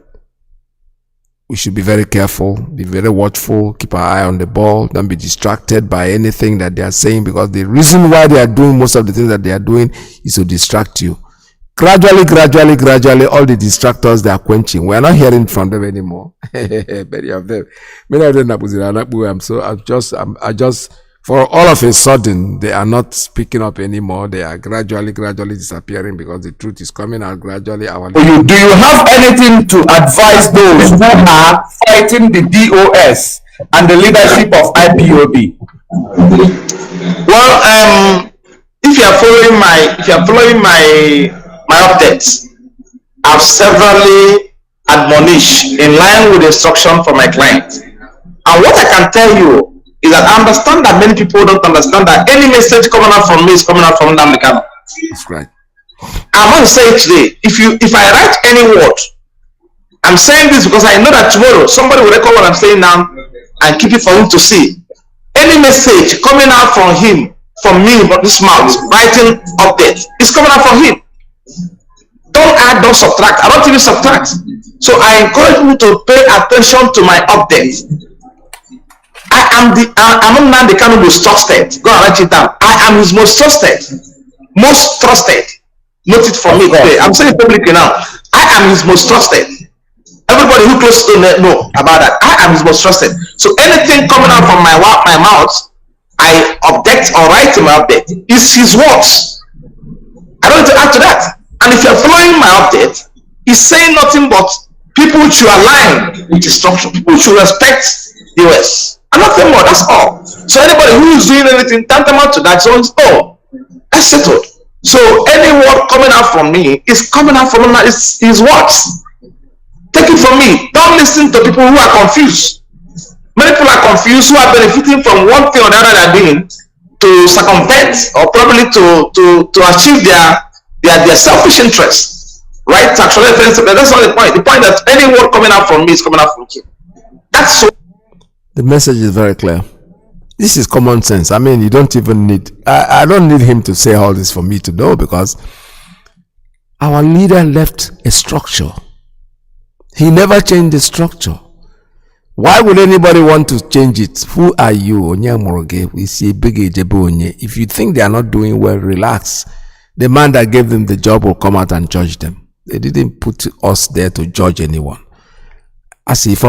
we should be very careful, be very watchful, keep our eye on the ball, don't be distracted by anything that they are saying, because the reason why they are doing most of the things that they are doing is to distract you. Gradually, all the distractors they are quenching. We are not hearing from them anymore. Many of them, I just, for all of a sudden, they are not speaking up anymore. They are gradually disappearing because the truth is coming out gradually. Do you have anything to advise those who are fighting the DOS and the leadership of IPOB? Well, if you are following my updates, I've severally admonished in line with the instruction from my client. And what I can tell you is that I understand that many people don't understand that any message coming out from me is coming out from Nnamdi Kanu. That's right. I want to say it today. If I write any word, I'm saying this because I know that tomorrow somebody will record what I'm saying now and keep it for him to see. Any message coming out from him, from me, but this mouth, writing update, is coming out from him. Don't add, don't subtract. I don't even subtract. So I encourage you to pay attention to my updates. I'm Nnamdi Kanu most trusted. Go and write it down. I am his most trusted. Most trusted. Note it for me today. I'm saying it publicly now. I am his most trusted. Everybody who close to know about that. I am his most trusted. So anything coming out from my mouth, I update or write in my update. Is his words. I don't need to add to that. And if you're following my update, he's saying nothing but people should align with the structure. People should respect the US. And nothing more, that's all. So anybody who is doing anything tantamount to that, so it's that's settled. So any word coming out from me is coming out from his words. Take it from me. Don't listen to people who are confused. Many people are confused who are benefiting from one thing or the other they're doing to circumvent or probably to achieve their selfish interests. Right? Actually, that's not the point. The point that any word coming out from me is coming out from him. That's so. The message is very clear. This is common sense. I mean, you don't even need, I don't need him to say all this for me to know, because our leader left a structure. He never changed the structure. Why would anybody want to change it? Who are you? If you think they are not doing well, relax. The man that gave them the job will come out and judge them. They didn't put us there to judge anyone. As if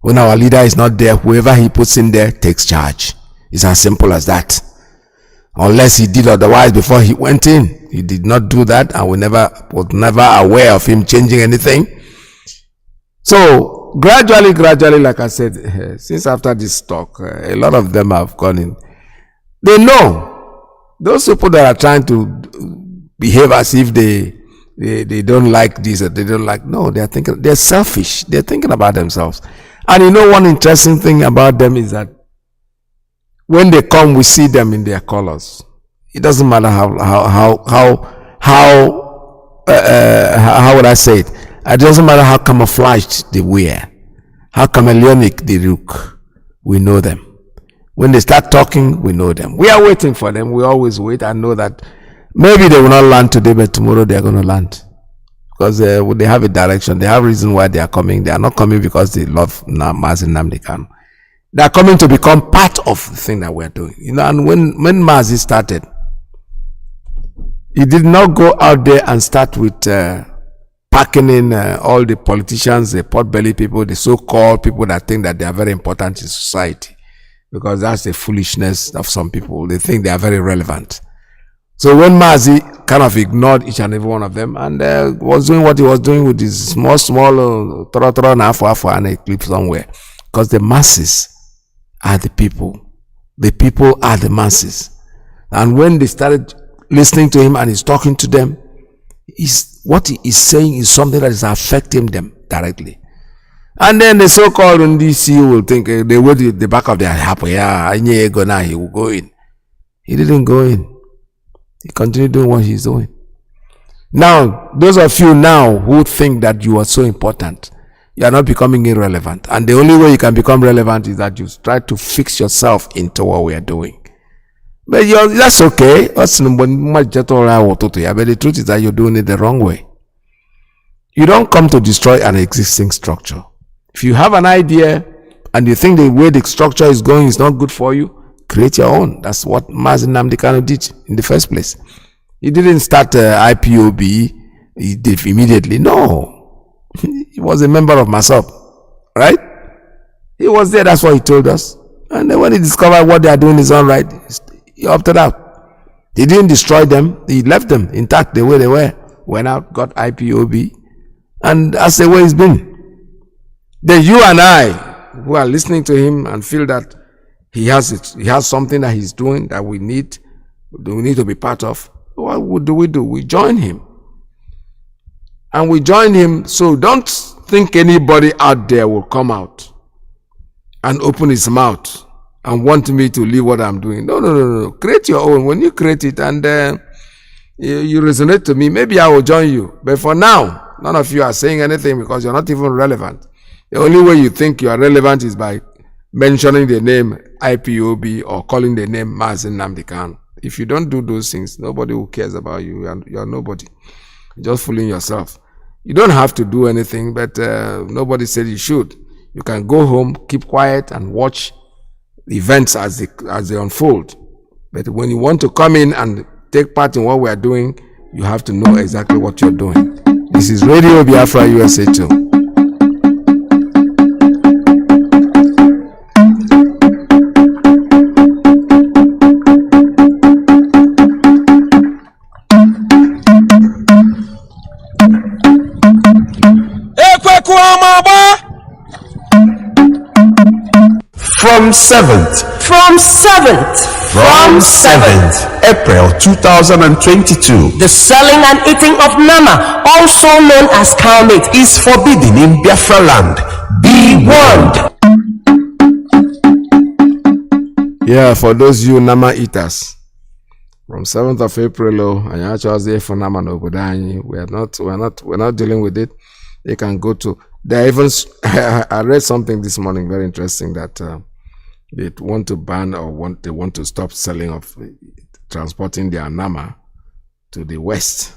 when our leader is not there, whoever he puts in there takes charge. It's as simple as that. Unless he did otherwise before he went in. He did not do that, and we was never aware of him changing anything. So gradually, like I said, since after this talk, a lot of them have gone in. They know those people that are trying to behave as if they don't like this or they don't like. No, they're selfish. They're thinking about themselves. And you know, one interesting thing about them is that when they come, we see them in their colors. It doesn't matter how would I say it? It doesn't matter how camouflaged they wear, how chameleonic they look. We know them. When they start talking, we know them. We are waiting for them. We always wait and know that maybe they will not land today, but tomorrow they are going to land. Because they have a direction. They have a reason why they are coming. They are not coming because they love Mazi Nnamdi Kanu. They are coming to become part of the thing that we are doing. You know, and when Mazi started, he did not go out there and start with packing in all the politicians, the pot-belly people, the so-called people that think that they are very important in society. Because that's the foolishness of some people. They think they are very relevant. So when Mazi kind of ignored each and every one of them and was doing what he was doing with his small and a clip somewhere. Because the masses are the people. The people are the masses. And when they started listening to him and he's talking to them, what he is saying is something that is affecting them directly. And then the so-called NDC will think they wait at the back of their happy. Yeah, he will go in. He didn't go in. He continued doing what he's doing. Now, those of you now who think that you are so important, you are not becoming irrelevant. And the only way you can become relevant is that you try to fix yourself into what we are doing. But that's okay. But the truth is that you're doing it the wrong way. You don't come to destroy an existing structure. If you have an idea and you think the way the structure is going is not good for you, create your own. That's what Mazi Nnamdi Kanu did in the first place. He didn't start IPOB he did immediately. No. He was a member of MASOP, right? He was there, that's what he told us. And then when he discovered what they are doing is all right, he opted out. He didn't destroy them, he left them intact the way they were. Went out, got IPOB, and that's the way it's been. Then you and I, who are listening to him and feel that he has something that he's doing that we need to be part of, what do? We join him. And we join him, so don't think anybody out there will come out and open his mouth and want me to leave what I'm doing. No. Create your own. When you create it and you resonate to me, maybe I will join you. But for now, none of you are saying anything because you're not even relevant. The only way you think you are relevant is by mentioning the name IPOB or calling the name Mazi Nnamdi Kanu. If you don't do those things, nobody who cares about you. You're nobody. You're just fooling yourself. You don't have to do anything, but nobody said you should. You can go home, keep quiet, and watch events as they unfold. But when you want to come in and take part in what we are doing, you have to know exactly what you're doing. This is Radio Biafra USA 2. From 7th April 2022, the selling and eating of nama, also known as cow meat, is forbidden in Biafra land. Be warned. Yeah, for those you nama eaters, from 7th of April, and actually for nama no we're not dealing with it. They can go to. They even I read something this morning very interesting that they want to ban or they want to stop selling of transporting their nama to the west.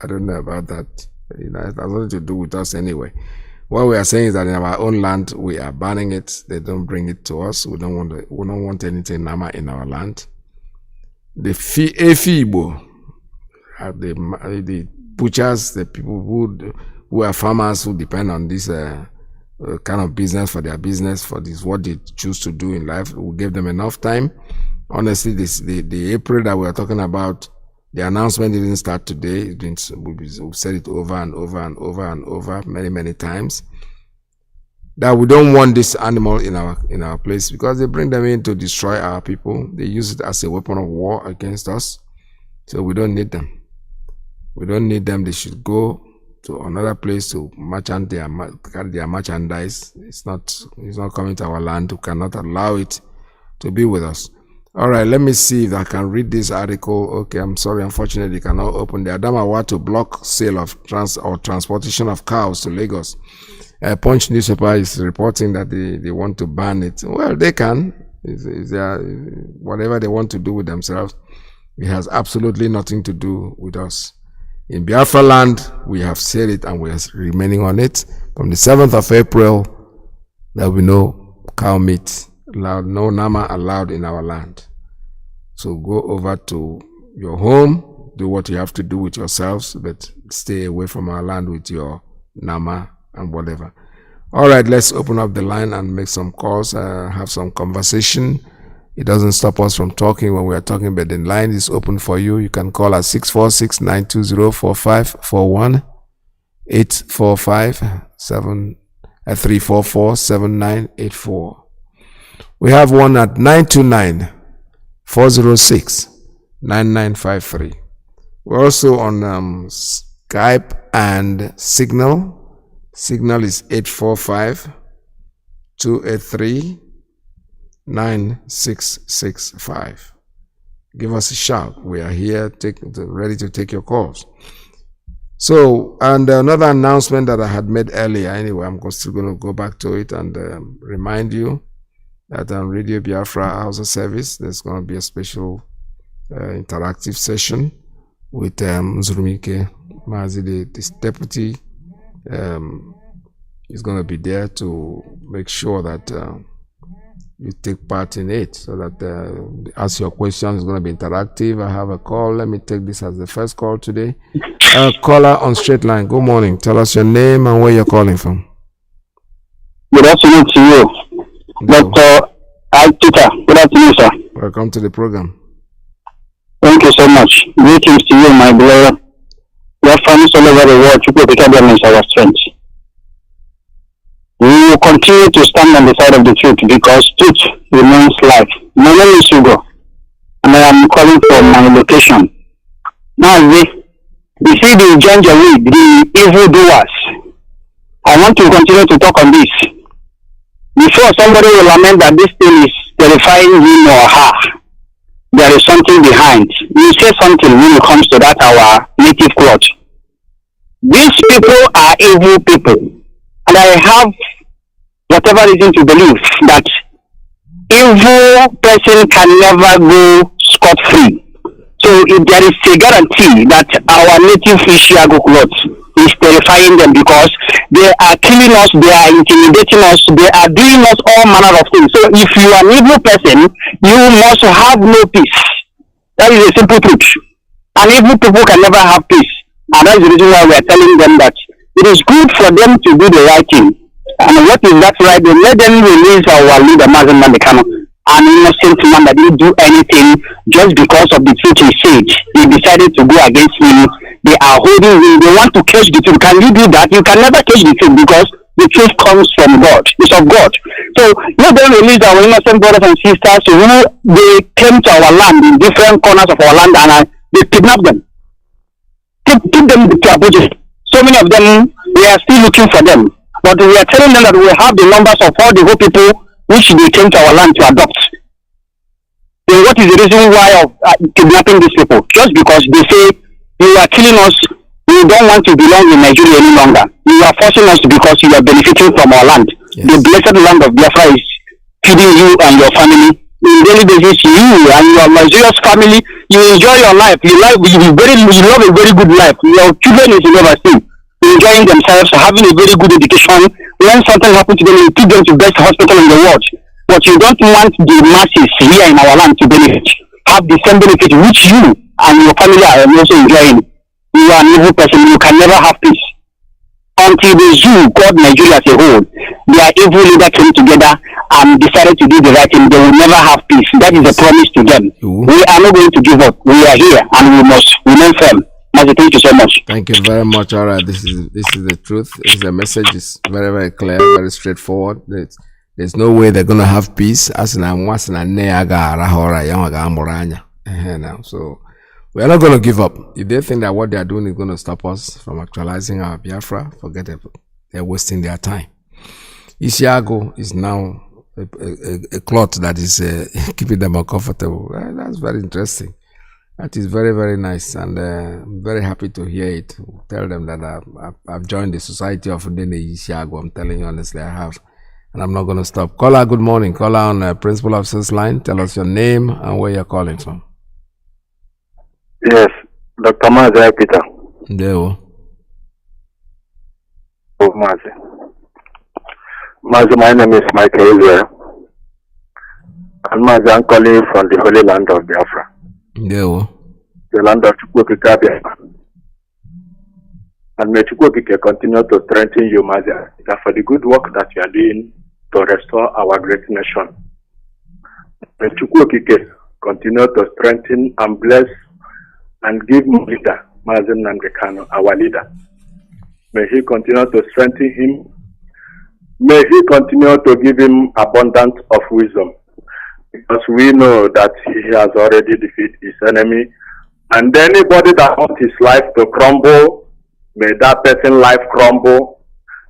I don't know about that. It has nothing to do with us anyway. What we are saying is that in our own land we are banning it. They don't bring it to us. We don't want anything nama in our land. The FEB, the butchers, the people who are farmers who depend on this kind of business for their business, for this what they choose to do in life. We gave them enough time. Honestly, the April that we are talking about, the announcement didn't start today. We've said it over and over many times, that we don't want this animal in our place because they bring them in to destroy our people. They use it as a weapon of war against us. So we don't need them. We don't need them. They should go to another place to carry their merchandise. It's not coming to our land. We cannot allow it to be with us. All right, let me see if I can read this article. Okay, I'm sorry, unfortunately, it cannot open. The Adamawa to block sale of transportation of cows to Lagos. Punch newspaper is reporting that they want to ban it. Well, they can. Whatever they want to do with themselves, it has absolutely nothing to do with us. In Biafra land, we have said it and we are remaining on it. From the 7th of April, there will be no cow meat allowed, no nama allowed in our land. So go over to your home, do what you have to do with yourselves, but stay away from our land with your nama and whatever. All right, let's open up the line and make some calls, have some conversation. It doesn't stop us from talking when we are talking, but the line is open for you. You can call at 646-920-4541, 845-344-7984. We have one at 929-406-9953. We're also on Skype and Signal. Signal is 845-283-9665. Give us a shout. We are here ready to take your calls. So, and another announcement that I had made earlier, anyway, I'm still going to go back to it and remind you that on Radio Biafra House of Service, there's going to be a special interactive session with Nzurumike Mazi, this deputy. Is going to be there to make sure that you take part in it, so that ask your questions is going to be interactive. I have a call. Let me take this as the first call today. Caller on straight line. Good morning. Tell us your name and where you're calling from. Good afternoon to you, Dr. Peter. Good afternoon, sir. Welcome to the program. Thank you so much. Greetings to you, my brother. Your families all over the world, people is our strength. We will continue to stand on the side of the truth because truth remains life. My name is Hugo, and I am calling from my location. Now, we see the Janjaweed, the evildoers. I want to continue to talk on this. Before somebody will lament that this thing is terrifying him or her, there is something behind. You say something when it comes to that our native cloth. These people are evil people. And I have whatever reason to believe that evil person can never go scot-free. So if there is a guarantee that our native Ishiago cloth is terrifying them because they are killing us, they are intimidating us, they are doing us all manner of things. So if you are an evil person, you must have no peace. That is a simple truth. And evil people can never have peace. And that is the reason why we are telling them that it is good for them to do the right thing. And what is that right? They let them release our leader, Mazi Kanu, an innocent man that didn't do anything just because of the truth he said. They decided to go against him. They are holding him. They want to catch the truth. Can you do that? You can never catch the truth because the truth comes from God. It's of God. So let them release our innocent brothers and sisters who they came to our land in different corners of our land and they kidnapped them. Took them to Abuja. So many of them, we are still looking for them. But we are telling them that we have the numbers of all the whole people which they came to our land to adopt. Then what is the reason why of kidnapping these people? Just because they say, you are killing us, you don't want to belong in Nigeria any longer. You are forcing us because you are benefiting from our land. Yes. The blessed land of Biafra is feeding you and your family. In daily basis, you and your luxurious family, you enjoy your life. You love a very good life. Your children is in overseas, enjoying themselves, having a very good education. When something happens to them, you take them to the best hospital in the world. But you don't want the masses here in our land to benefit, have the same benefit which you and your family are also enjoying. You are an evil person. You can never have peace. Until the Jew, God, Nigeria as a whole, their evil leader came together and decided to do the right thing. They will never have peace. That is a promise to them. We are not going to give up. We are here and we must remain firm. Mazi, thank you so much. Thank you very much. All right, this is the truth. The message is very, very clear, very straightforward. There's no way they're gonna have peace. So we are not going to give up. If they think that what they are doing is going to stop us from actualizing our Biafra, forget it. They're wasting their time. Ishiago is now a cloth that is keeping them uncomfortable. That's very interesting. That is very, very nice. And I'm very happy to hear it. Tell them that I've joined the Society of Dene Ishiago. I'm telling you honestly, I have. And I'm not going to stop. Caller, good morning. Caller on Principal Officer's line. Tell us your name and where you're calling from. Yes, Dr. Mazi IYKE. There. Mazi. Mazi, my name is Michael here. And Mazi, I'm calling you from the Holy Land of Biafra. There. The land of Chukwuokike Biafra. And may Chukwuokike continue to strengthen you, Mazi, for the good work that you are doing to restore our great nation. May Chukwuokike continue to strengthen and bless and give leader, Mazi Nnamdi Kanu, our leader. May he continue to strengthen him. May he continue to give him abundance of wisdom. Because we know that he has already defeated his enemy. And anybody that wants his life to crumble, may that person's life crumble.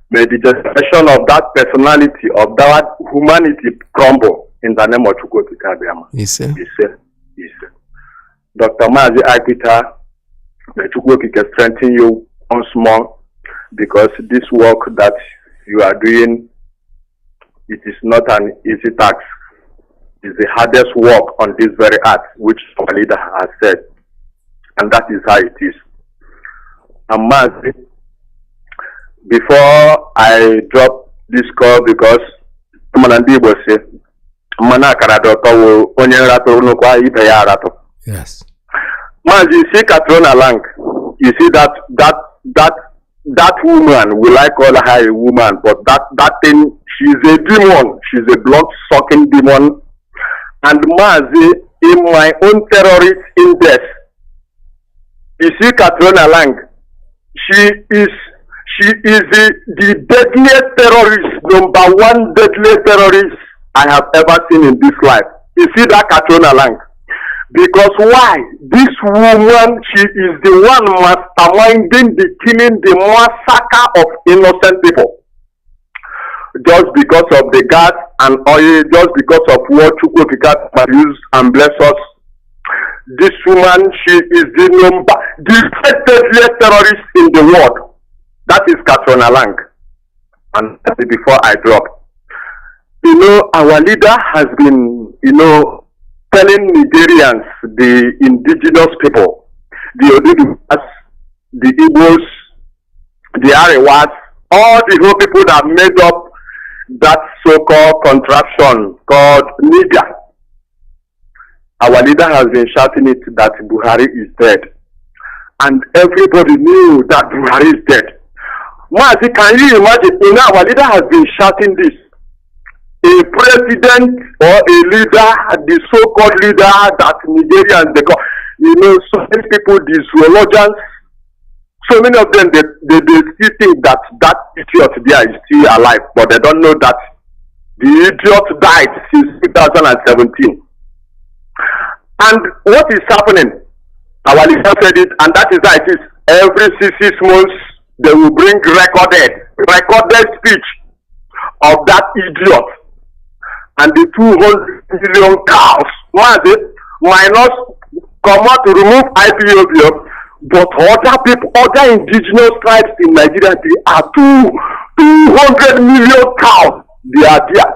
May the generation of that personality, of that humanity crumble in the name of Chukwuokike Biafra. Yes, sir. Yes, sir. Yes, sir. Dr. Mazi IYKE, may Chukwuokike strengthen you once more, because this work that you are doing, it is not an easy task. It's the hardest work on this very earth, which our leader has said. And that is how it is. And Mazi, before I drop this call, because Nnamdi was saying, Mana Karadoto, Onyarato, Nukwa, Ipayarato. Yes. Man, you see Katrina Lang, you see that woman, we like call her a woman, but that thing, she's a demon. She's a blood-sucking demon. And Mazi, in my own terrorist index, you see Katrina Lang, she is the deadliest terrorist, number one deadly terrorist I have ever seen in this life. You see that Katrina Lang? Because why? This woman, she is the one masterminding the killing, the massacre of innocent people. Just because of the gas and oil, just because of what Chukwuka use and bless us. This woman, she is the deadliest terrorist in the world. That is Katrina Lang. And before I drop, our leader has been, telling Nigerians, the indigenous people, the Oduduwas, the Igbos, the Arewas, all the whole people that made up that so-called contraption called Niger. Our leader has been shouting it that Buhari is dead. And everybody knew that Buhari is dead. Mazi, can you imagine? Our leader has been shouting this. A president or a leader, the so-called leader that Nigerians, they call, so many people, these theologians, so many of them, they still think that idiot there is still alive, but they don't know that the idiot died since 2017. And what is happening? Our leader said it, and that is how it is. Every 6 months, they will bring recorded speech of that idiot. And the 200 million cows, minus come out to remove IPOB, but other people, other indigenous tribes in Nigeria, they are 200 million cows. They are there.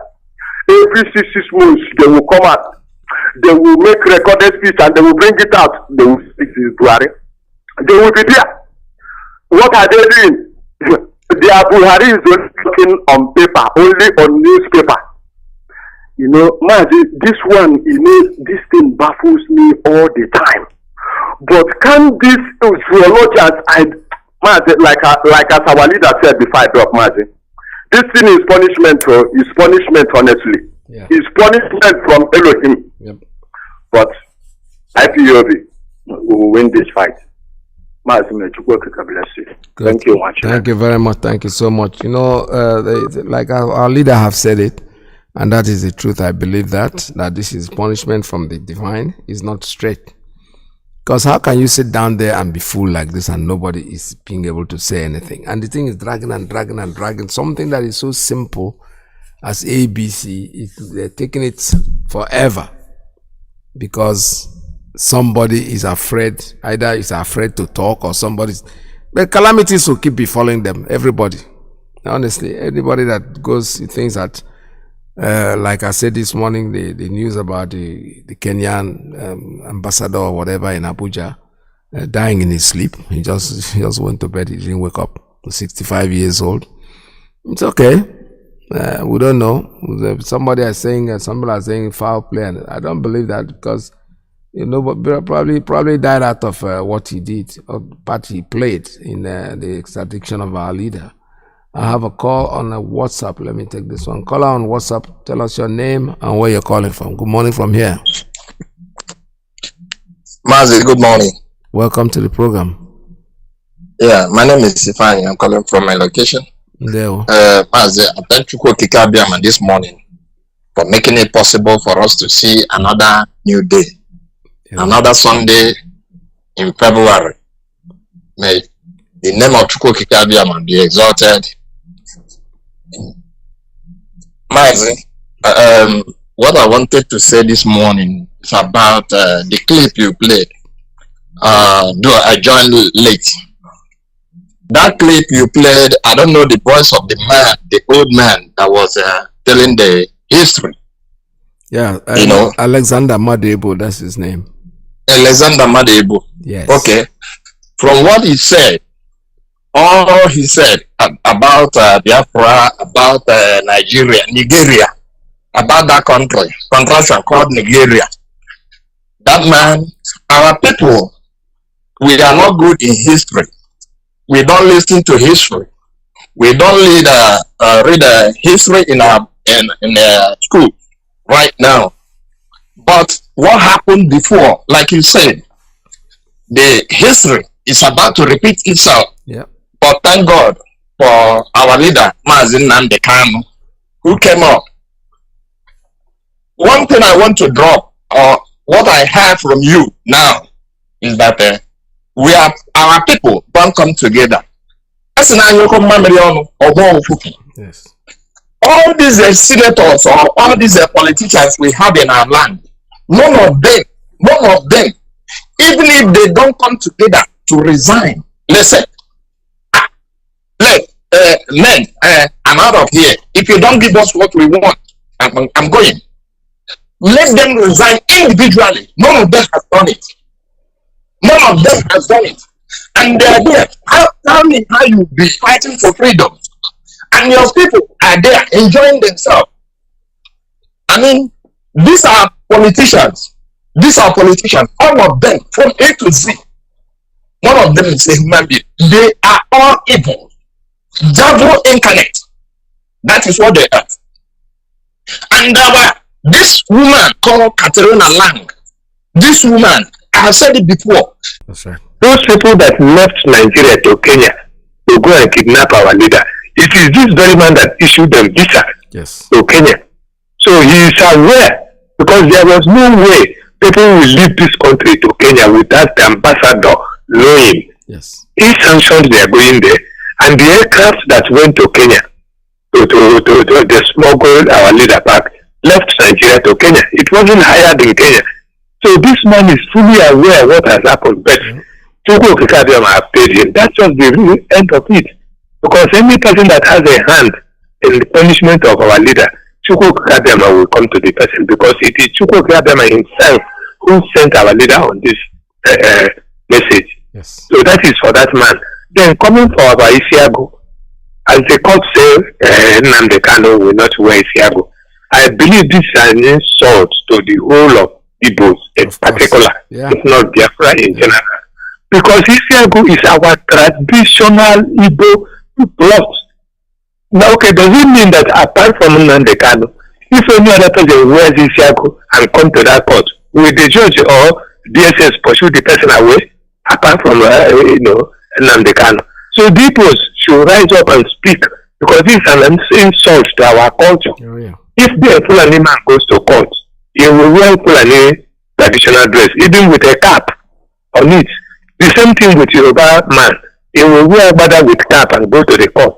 Every 6 months, they will come out. They will make recorded speech and they will bring it out. They will speak to Buhari. They will be there. What are they doing? Their Buhari is only talking on paper, only on newspaper. Mazi, this one, this thing baffles me all the time. But can these theologians, Mazi, like as our leader said before I drop, Mazi, this thing is punishment, honestly. Yeah. It's punishment from Elohim. Yep. But IPOB will win this fight. Mazi, bless you. Good. Thank you much. Thank you very much. Thank you so much. Like our leader have said it, and that is the truth. I believe that this is punishment from the divine. It's not straight. Because how can you sit down there and be fooled like this and nobody is being able to say anything? And the thing is dragging and dragging and dragging. Something that is so simple as ABC, they're taking it forever because somebody is afraid, either is afraid to talk or somebody's. But calamities will keep befalling them, everybody. Honestly, anybody that goes, thinks that, like I said this morning, the news about the Kenyan ambassador or whatever in Abuja dying in his sleep. He just went to bed. He didn't wake up. 65 years old. It's okay. We don't know. Somebody are saying foul play, and I don't believe that because but probably died out of what he did or part he played in the extradition of our leader. I have a call on a WhatsApp. Let me take this one. Call on WhatsApp. Tell us your name and where you're calling from. Good morning from here. Mazi, good morning. Welcome to the program. Yeah, my name is Sifani. I'm calling from my location. Mazi, I thank you this morning for making it possible for us to see another new day. Yeah. Another Sunday in February. May the name of Chukwu Kikabiama be exalted. Mazi, what I wanted to say this morning is about the clip you played. Though I joined late. That clip you played, I don't know the voice of the man, the old man that was telling the history. Yeah, Alexander Madebo, that's his name. Alexander Madebo. Yes. Okay. From what he said, all he said about Biafra, about Nigeria, about that country, contraction called Nigeria. That man, our people, we are not good in history. We don't listen to history. We don't read history in our school right now. But what happened before, like you said, the history is about to repeat itself. Yeah. But thank God for our leader, Mazi Kanu, who came up. One thing I want to drop, or what I heard from you now, is that our people don't come together. Yes. All these senators or all these politicians we have in our land, none of them, even if they don't come together to resign, listen, men, I'm out of here. If you don't give us what we want, I'm going. Let them resign individually. None of them has done it. None of them has done it. And they're there. Tell me how you be fighting for freedom, and your people are there enjoying themselves. I mean, these are politicians. All of them, from A to Z. None of them is a human being. They are all evil. Devil incarnate. That is what they are. And this woman called Katerina Lang, this woman, I have said it before. That's right. Those people that left Nigeria to Kenya to go and kidnap our leader, it is this very man that issued them visa to Kenya. So he is aware, because there was no way people will leave this country to Kenya without the ambassador knowing. Yes. He sanctioned their going there, and the aircraft that went to Kenya to smuggle our leader back left Nigeria to Kenya. It wasn't hired in Kenya. So this man is fully aware of what has happened. But Chukwu Kikabiama have paid him. That's just the end of it. Because any person that has a hand in the punishment of our leader, Chukwu Kikabiama will come to the person, because it is Chukwu Kikabiama himself who sent our leader on this message. Yes. So that is for that man. Then coming for our Isiago, as the court say, Nnamdi Kanu will not wear Isiago. I believe this is an insult to the whole of Igbos in particular, if not Biafra in general. Because Isiago is our traditional Igbo plot. Now, okay, does it mean that apart from Nnamdi Kanu, if any other person wears Isiago and come to that court, will the judge or DSS pursue the person away, apart from Nnamdi Kanu? So the Igbos should rise up and speak, because this is an insult to our culture. Oh, yeah. If the Fulani man goes to court, he will wear Fulani traditional dress, even with a cap on it. The same thing with Yoruba man. He will wear Bada with cap and go to the court.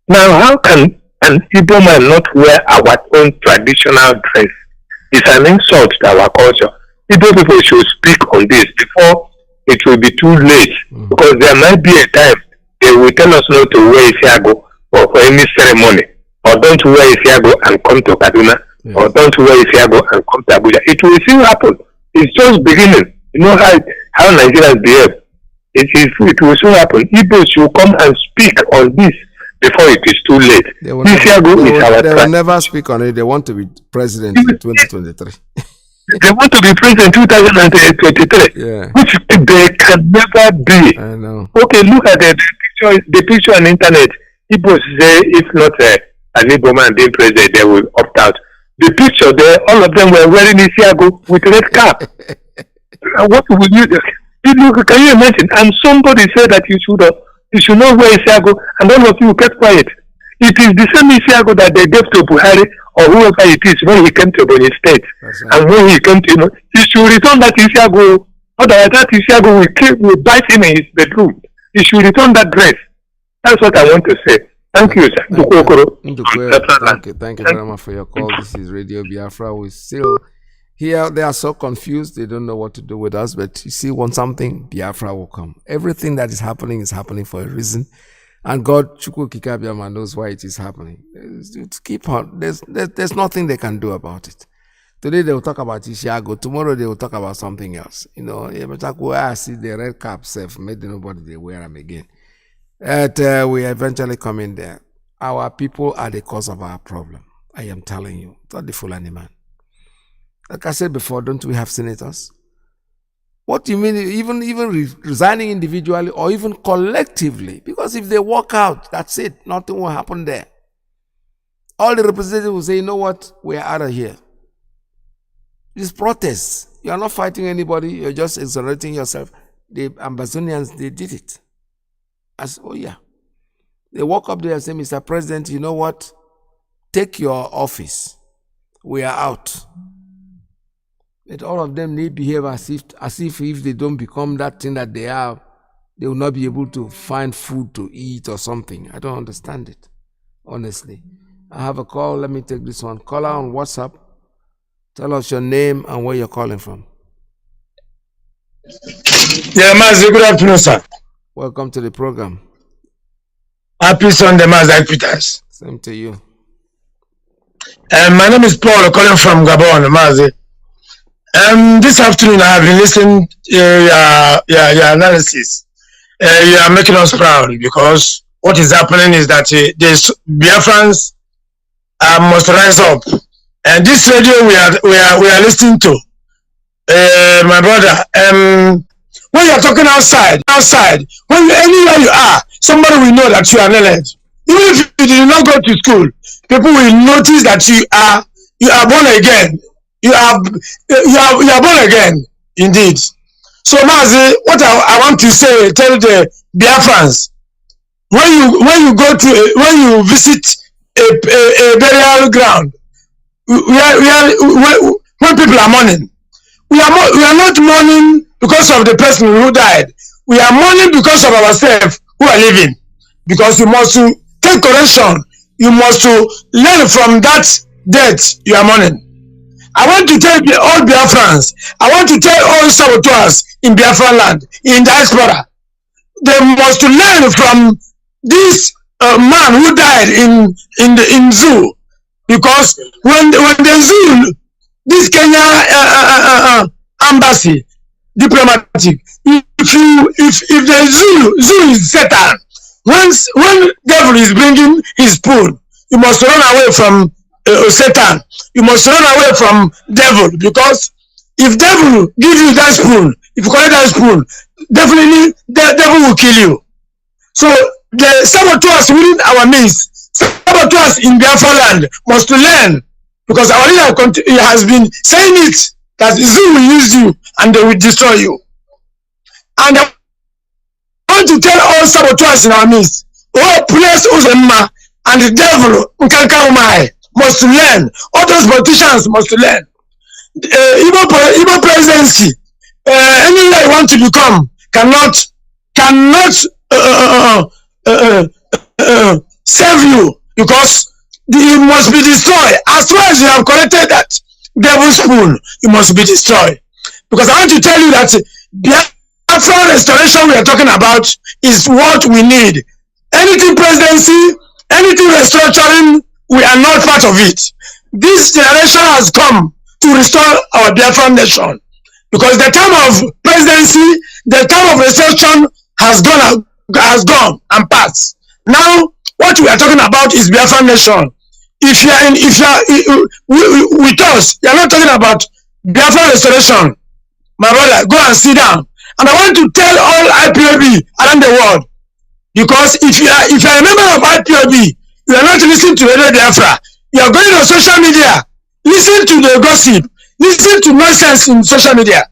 Now, how can an Igbo man not wear our own traditional dress? It's an insult to our culture. Igbo people should speak on this before it will be too late. Because there might be a time they will tell us not to wear Isiago or for any ceremony. Or don't wear Isiago and come to Kaduna. Or don't wear Isiago and come to Abuja. It will still happen. It's just beginning. You know how Nigerians behave. It will soon happen. Igbo should come and speak on this before it is too late. They will never speak on it. They want to be president in 2023. They want to be president in 2023, which they can never be. I know. Okay, look at the picture on the internet. Igbo say if not an Igbo man being president, they will opt out. The picture there, all of them were wearing Isiago with red cap. What will you do? Can you imagine? And somebody said that you should not wear Isiago, and all of you kept quiet. It is the same Isiago that they gave to Buhari or whoever it is when he came to Bonny State. Right. And when he came to, he should return that Isiago. Otherwise, that Isiago will bite him in his bedroom. He should return that dress. That's what I want to say. Thank you, sir. Thank you very much for your call. This is Radio Biafra. We still here. They are so confused. They don't know what to do with us. But you see, when something, Biafra will come. Everything that is happening for a reason. And God, Chukwu Kikabiama, knows why it is happening. Keep on. There's nothing they can do about it. Today they will talk about Isiago. Tomorrow they will talk about something else. You know, I see the red cap safe. Made nobody they wear them again. We eventually come in there. Our people are the cause of our problem. I am telling you, not the Fulani man. Like I said before, don't we have senators? What do you mean, even resigning individually or even collectively? Because if they walk out, that's it. Nothing will happen there. All the representatives will say, you know what, we're out of here. These protests, you are not fighting anybody, you're just exonerating yourself. The Ambazonians, they did it. Oh yeah. They walk up there and say, Mr. President, you know what? Take your office. We are out. But all of them, they behave as if they don't become that thing that they are, they will not be able to find food to eat or something. I don't understand it, honestly. I have a call. Let me take this one. Caller on WhatsApp. Tell us your name and where you're calling from. Yeah, Mazi, good afternoon, sir. Welcome to the program. Happy Sunday, Mazi PETERS. Same to you. My name is Paul, calling from Gabon, Mazi. This afternoon I have been listening to your analysis. You are making us proud because what is happening is that the Biafrans must rise up. And this radio we are listening to, my brother, when you are talking outside, anywhere you are, somebody will know that you are knowledge. Even if you did not go to school, people will notice that you are born again. You are born again, indeed. So, Mazi, what I want to say, tell the Biafrans, when you visit a burial ground, when people are mourning, we are not mourning because of the person who died. We are mourning because of ourselves who are living. Because you must take correction. You must learn from that death you are mourning. I want to tell all Biafrans, I want to tell all saboteurs in Biafra land, in diaspora, they must learn from this man who died in zoo. Because when the zoo, this Kenya embassy, diplomatic, if the zoo is Satan, when devil is bringing his spoon, you must run away from Satan. You must run away from devil, because if devil give you that spoon, if you collect that spoon, definitely the devil will kill you. So the saboteurs within our midst, saboteurs in Biafra land must learn, because our leader has been saying it, that zoo will use you and they will destroy you. And I want to tell all saboteurs in our midst, oh place Uzema and the devil must learn. All those politicians must learn. Igbo presidency, anywhere you want to become, cannot save you, because you must be destroyed. As soon as you have collected that devil spoon, you must be destroyed. Because I want to tell you that Biafra restoration we are talking about is what we need. Anything presidency, anything restructuring, we are not part of it. This generation has come to restore our Biafran nation, because the time of presidency, the time of restructuring has gone and passed. Now, what we are talking about is Biafran nation. If you are with us, you are not talking about Biafran restoration. My brother, go and sit down. And I want to tell all IPOB around the world, because if you are a member of IPOB, you are not listening to Radio Biafra. You are going on social media, listen to the gossip, listen to nonsense in social media.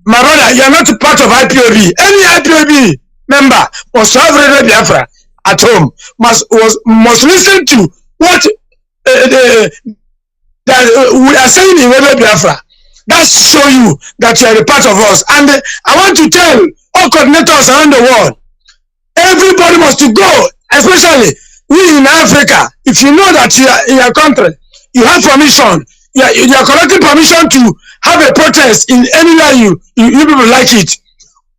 My brother, you are not part of IPOB. Any IPOB member must have Radio Biafra at home, must listen to what that we are saying in Radio Biafra. That show you that you are a part of us. And I want to tell all coordinators around the world, everybody must to go, especially we in Africa. If you know that you are in your country, you have permission, you are collecting permission to have a protest in anywhere you people like it.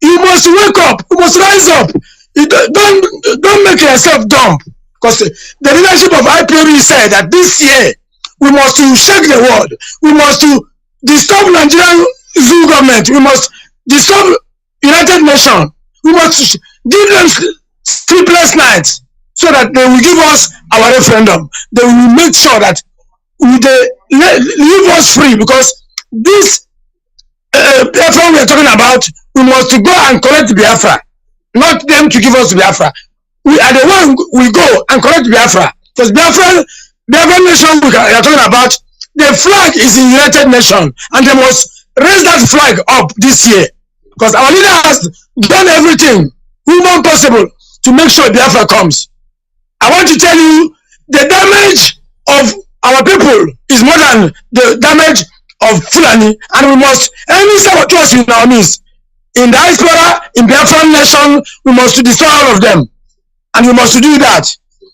You must wake up, you must rise up. Don't make yourself dumb. Because the leadership of IPOB said that this year we must to shake the world. We must to disturb Nigerian zoo government. We must disturb United Nations. We must give them sleepless nights so that they will give us our referendum. They will make sure that leave us free, because this Biafra we are talking about, we must go and collect Biafra, not them to give us Biafra. We are the one we go and collect Biafra, because Biafra nation we are talking about, the flag is a United Nation, and they must raise that flag up this year, because our leader has done everything human possible to make sure Biafra comes. I want to tell you, the damage of our people is more than the damage of Fulani, and we must, any saboteurs in our midst, in diaspora, in Biafran nation, we must destroy all of them, and we must do that.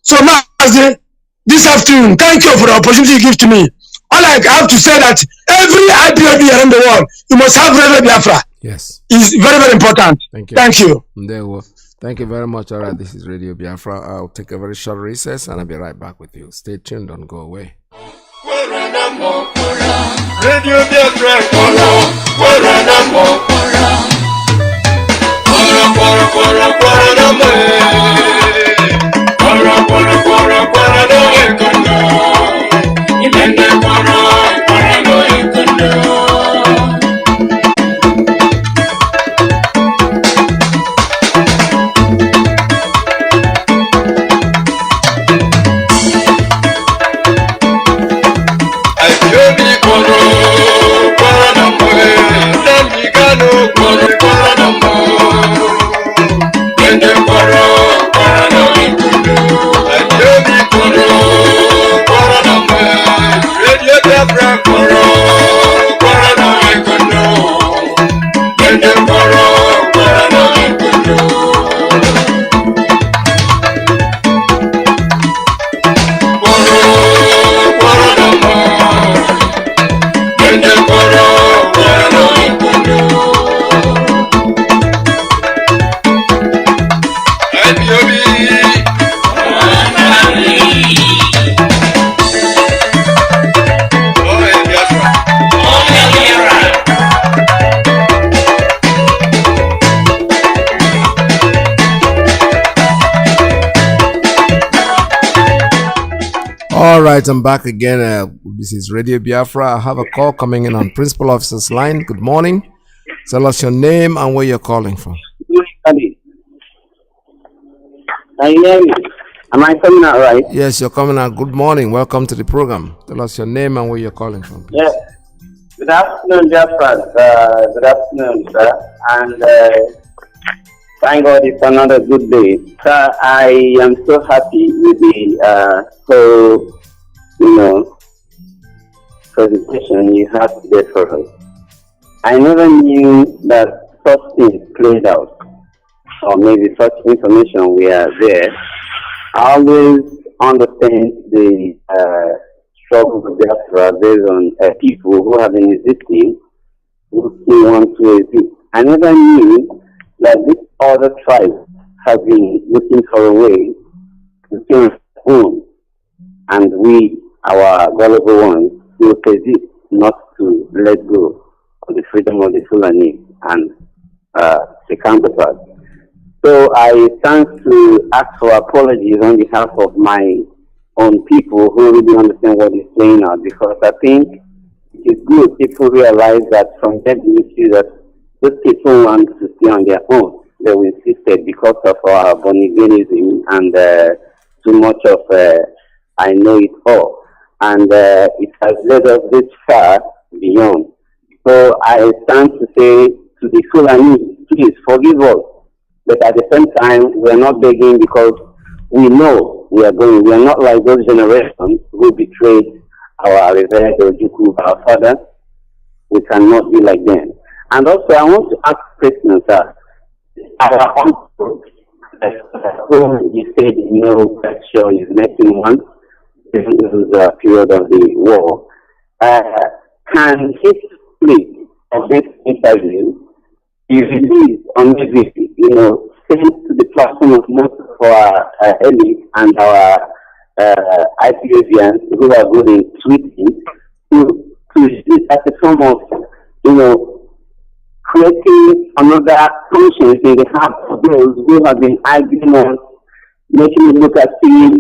So Mazi, this afternoon, thank you for the opportunity you give to me. All I have to say that every IPOB around the world, you must have Reverend Biafra. Yes. It's very, very important. Thank you. Thank you. Thank you very much. All right, this is Radio Biafra. I'll take a very short recess and I'll be right back with you. Stay tuned, don't go away. Radio Biafra, All right, I'm back again. This is Radio Biafra. I have a call coming in on Principal Officer's line. Good morning. Tell us your name and where you're calling from. Can you hear me? Am I coming out right? Yes, you're coming out. Good morning. Welcome to the program. Tell us your name and where you're calling from. Yes. Good afternoon, Biafrans. Good afternoon, sir. And thank God it's another good day. Sir, I am so happy with the whole, presentation you have today for us. I never knew that such things played out, or maybe such information were there. I always understand the struggle of Biafra based on people who have been existing, who still want to exist. I never knew that these other tribes have been looking for a way to change their own, and we, our gullible ones, still persist not to let go of the freedom of the Fulani and the counterparts. So I stand to ask for apologies on behalf of my own people who really understand what is playing out, because I think it is good people realize that from that issue that those people want to stay on their own. They insisted because of our Boniganism and too much of I know it all. And it has led us this far beyond. So I stand to say to the Fulani, please forgive us. But at the same time, we are not begging because we know we are going. We are not like those generations who betrayed our revered Ojuku, our father. We cannot be like them. And also, I want to ask questions, sir. Our uncle, whom you said, Rapture is making one during the period of the war. Can his split of this interview be released on maybe, sent to the platform of most of our elite and our IPOBians who are good in tweeting to use it as a form of, creating another conscience in the heart of those who have been arguing us, making it look as if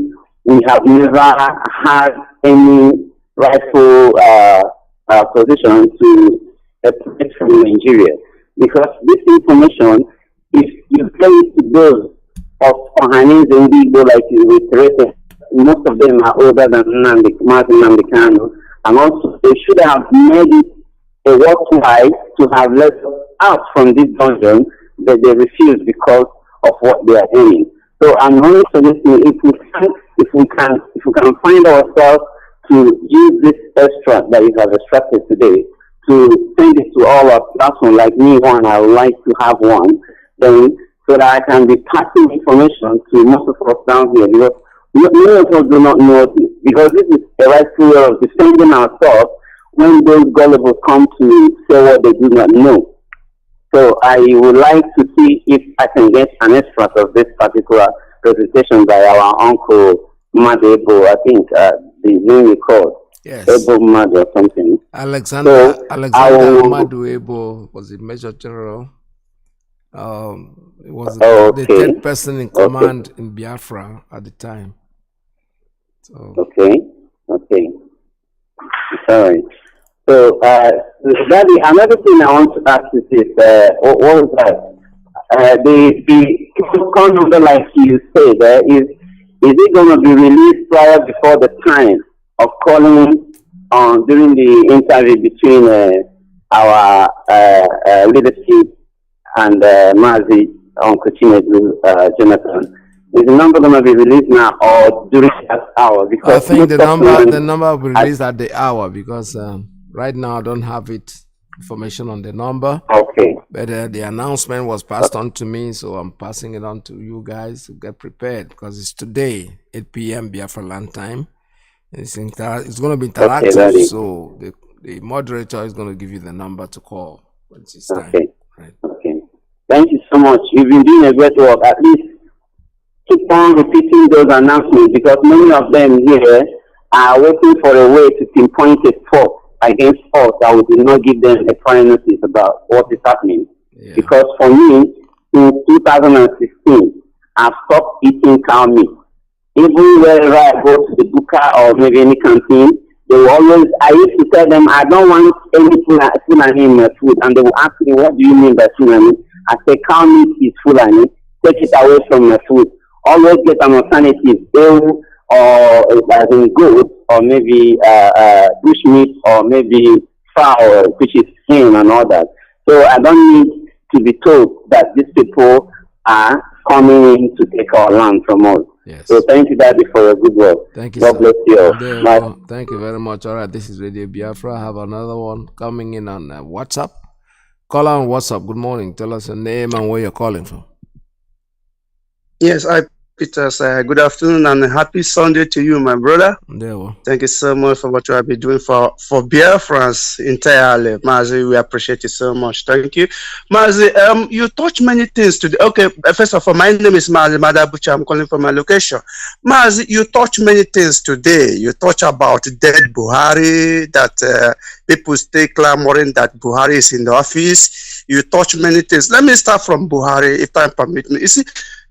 we have never had any rightful position to a place from Nigeria. Because this information, if you tell it to those of Ohanis and Igbo, like you reiterated, most of them are older than Nnamdi Kanu, and also they should have made it a worthwhile to have let us out from this dungeon, but they refuse because of what they are doing. So I'm only suggesting if we can find ourselves to use this extract that you have extracted today to send it to all our platforms, like me one, I would like to have one, then so that I can be passing information to most of us down here, because many of us do not know this, because this is a rightful way of defending ourselves when those gullibles come to say what they do not know. So I would like to see if I can get an extract of this particular presentation by our uncle Madebo. I think the name he called. Yes. Ebo Mad or something. Alexander Maduebo was the Major General. It was the third person in command in Biafra at the time. So. Okay. All right. So, Daddy, another thing I want to ask is this, what was that? The call number, like you said, is it going to be released prior before the time of calling during the interview between our leadership and Mazi Jonathan? Is the number going to be released now or during that hour? Because I think the number will be released at the hour, because right now I don't have information on the number. Okay. But the announcement was passed on to me, so I'm passing it on to you guys to get prepared, because it's today, 8 p.m. Biafra land time. It's going to be interactive, so the moderator is going to give you the number to call when it's time. Right. Okay. Thank you so much. You've been doing a great work. At least keep on repeating those announcements, because many of them here are waiting for a way to pinpoint a fault against us that we did not give them a prior notice about what is happening. Yeah. Because for me, since 2016, I've stopped eating cow meat. Even wherever I go to the buka or maybe any canteen, they will always, I used to tell them, I don't want any Fulani in my food. And they will ask me, what do you mean by Fulani? I say, cow meat is Fulani. Take it away from my food. Always get an alternative, ewe, or as in goat, or maybe bush meat, or maybe fowl, which is hen and all that. So I don't need to be told that these people are coming in to take our land from us. Yes. So thank you, Daddy, for your good work. Thank you, God bless you all. Thank you very much. All right, this is Radio Biafra. I have another one coming in on WhatsApp. Call on WhatsApp. Good morning. Tell us your name and where you're calling from. Yes, Peters, good afternoon and happy Sunday to you, my brother. Thank you so much for what you have been doing for Biafrans entirely. Mazi, we appreciate it so much. Thank you. Mazi, you touch many things today. Okay, first of all, my name is Mazi Madabucha. I'm calling from my location. Mazi, you touch many things today. You touch about dead Buhari, that people stay clamoring that Buhari is in the office. You touch many things. Let me start from Buhari, if time permit me. You see,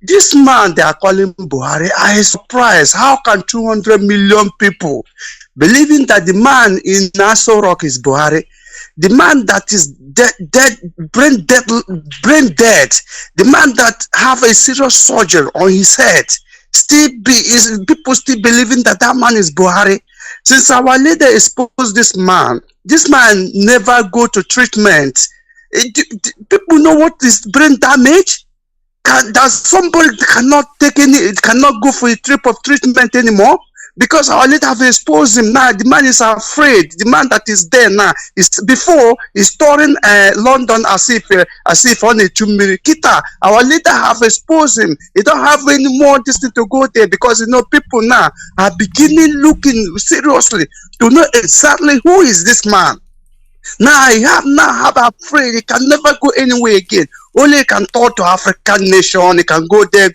this man they are calling Buhari, I am surprised. How can 200 million people believing that the man in Aso Rock is Buhari, the man that is brain dead, the man that have a serious surgery on his head, people still believing that that man is Buhari? Since our leader exposed this man never go to treatment. People know what is brain damage? That somebody cannot go for a trip of treatment anymore because our leader have exposed him. Now the man is afraid. The man that is there now is before is touring London as if on a 2 minute kita. Our leader have exposed him. He don't have any more distance to go there because people now are beginning looking seriously to know exactly who is this man. Now I have afraid he can never go anywhere again. Only he can talk to African nation. He can go there,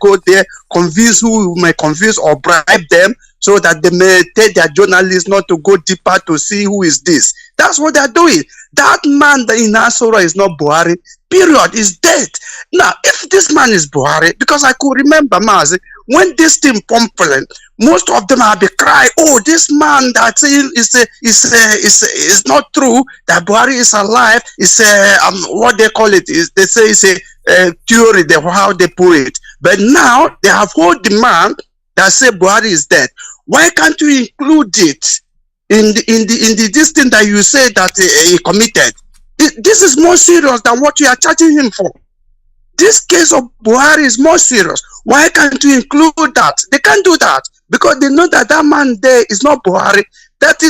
convince who may convince or bribe them so that they may tell their journalists not to go deeper to see who is this. That's what they're doing. That man in Asura is not Buhari. Period. Is dead. Now, if this man is Buhari, because I could remember, Mazi, when this thing pumping, most of them have been crying, oh, this man that saying is not true, that Buhari is alive, is what they call it, is they say it's a theory, how they put it. But now they have hold the man that say Buhari is dead. Why can't you include it in the this thing that you say that he committed? This is more serious than what you are charging him for. This case of Buhari is more serious. Why can't you include that? They can't do that because they know that that man there is not Buhari. That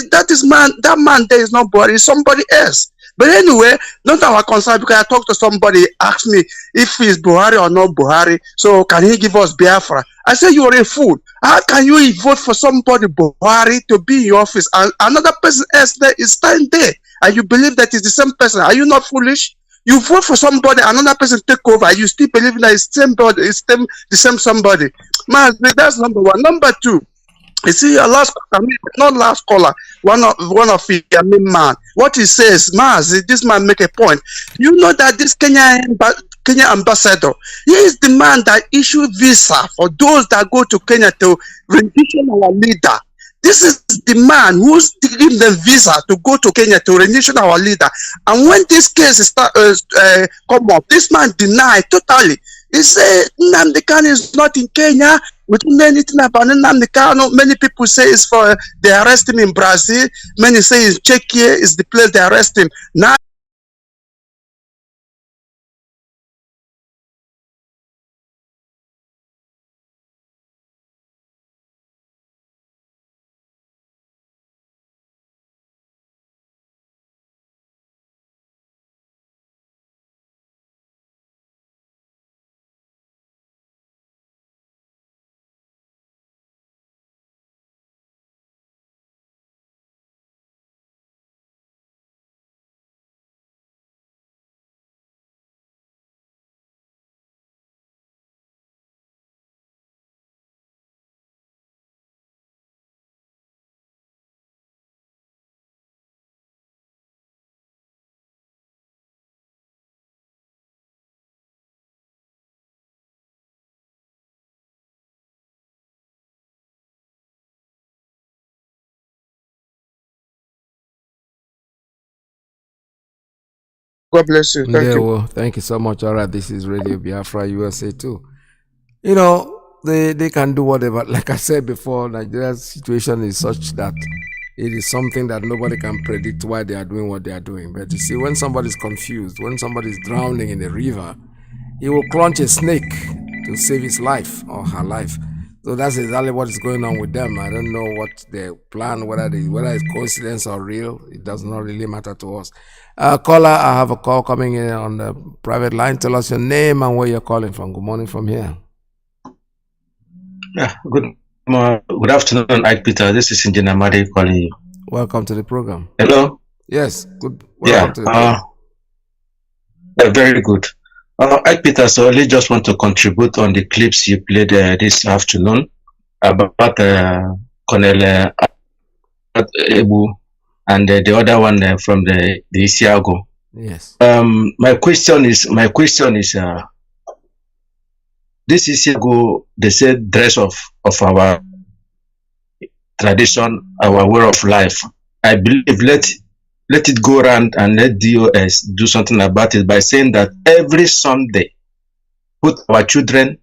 man there is not Buhari, it's somebody else. But anyway, not our concern, because I talked to somebody, asked me if he's Buhari or not Buhari, so can he give us Biafra? I said, you're a fool. How can you vote for somebody Buhari to be in your office and another person else there is standing there and you believe that it's the same person? Are you not foolish? You vote for somebody, another person take over, you still believe that it's the same somebody. Man, that's number one. Number two, you see, your last, not last caller, one of the man. What he says, Mazi, this man make a point. You know that this Kenya ambassador, he is the man that issued visa for those that go to Kenya to rendition our leader. This is the man who's giving them visa to go to Kenya to rendition our leader. And when this case come up, this man denied totally. He said Nnamdi Kanu is not in Kenya. We don't know anything about Nnamdi Kanu. Many people say it's for they arrest him in Brazil. Many say it's Czechia is the place they arrest him. Now God bless you. Thank you. Well, thank you so much. All right, this is Radio Biafra USA too. You know, they can do whatever. Like I said before, Nigeria's situation is such that it is something that nobody can predict why they are doing what they are doing. But you see, when somebody's confused, when somebody's drowning in a river, he will clutch a snake to save his life or her life. So that's exactly what is going on with them. I don't know what they plan, whether it's coincidence or real. It does not really matter to us. Caller, I have a call coming in on the private line. Tell us your name and where you're calling from. Good morning from here. Yeah, good afternoon, Ike Peter. This is Engineer Nnamdi calling you. Welcome to the program. Hello. Yes, good. Welcome to the program. Very good. Ike Peter, so I just want to contribute on the clips you played this afternoon about Colonel Ebu and the other one from the Isiago. Yes. My question is this Isiago, they said dress of our tradition, our way of life. I believe let it go around and let DOS do something about it by saying that every Sunday, put our children,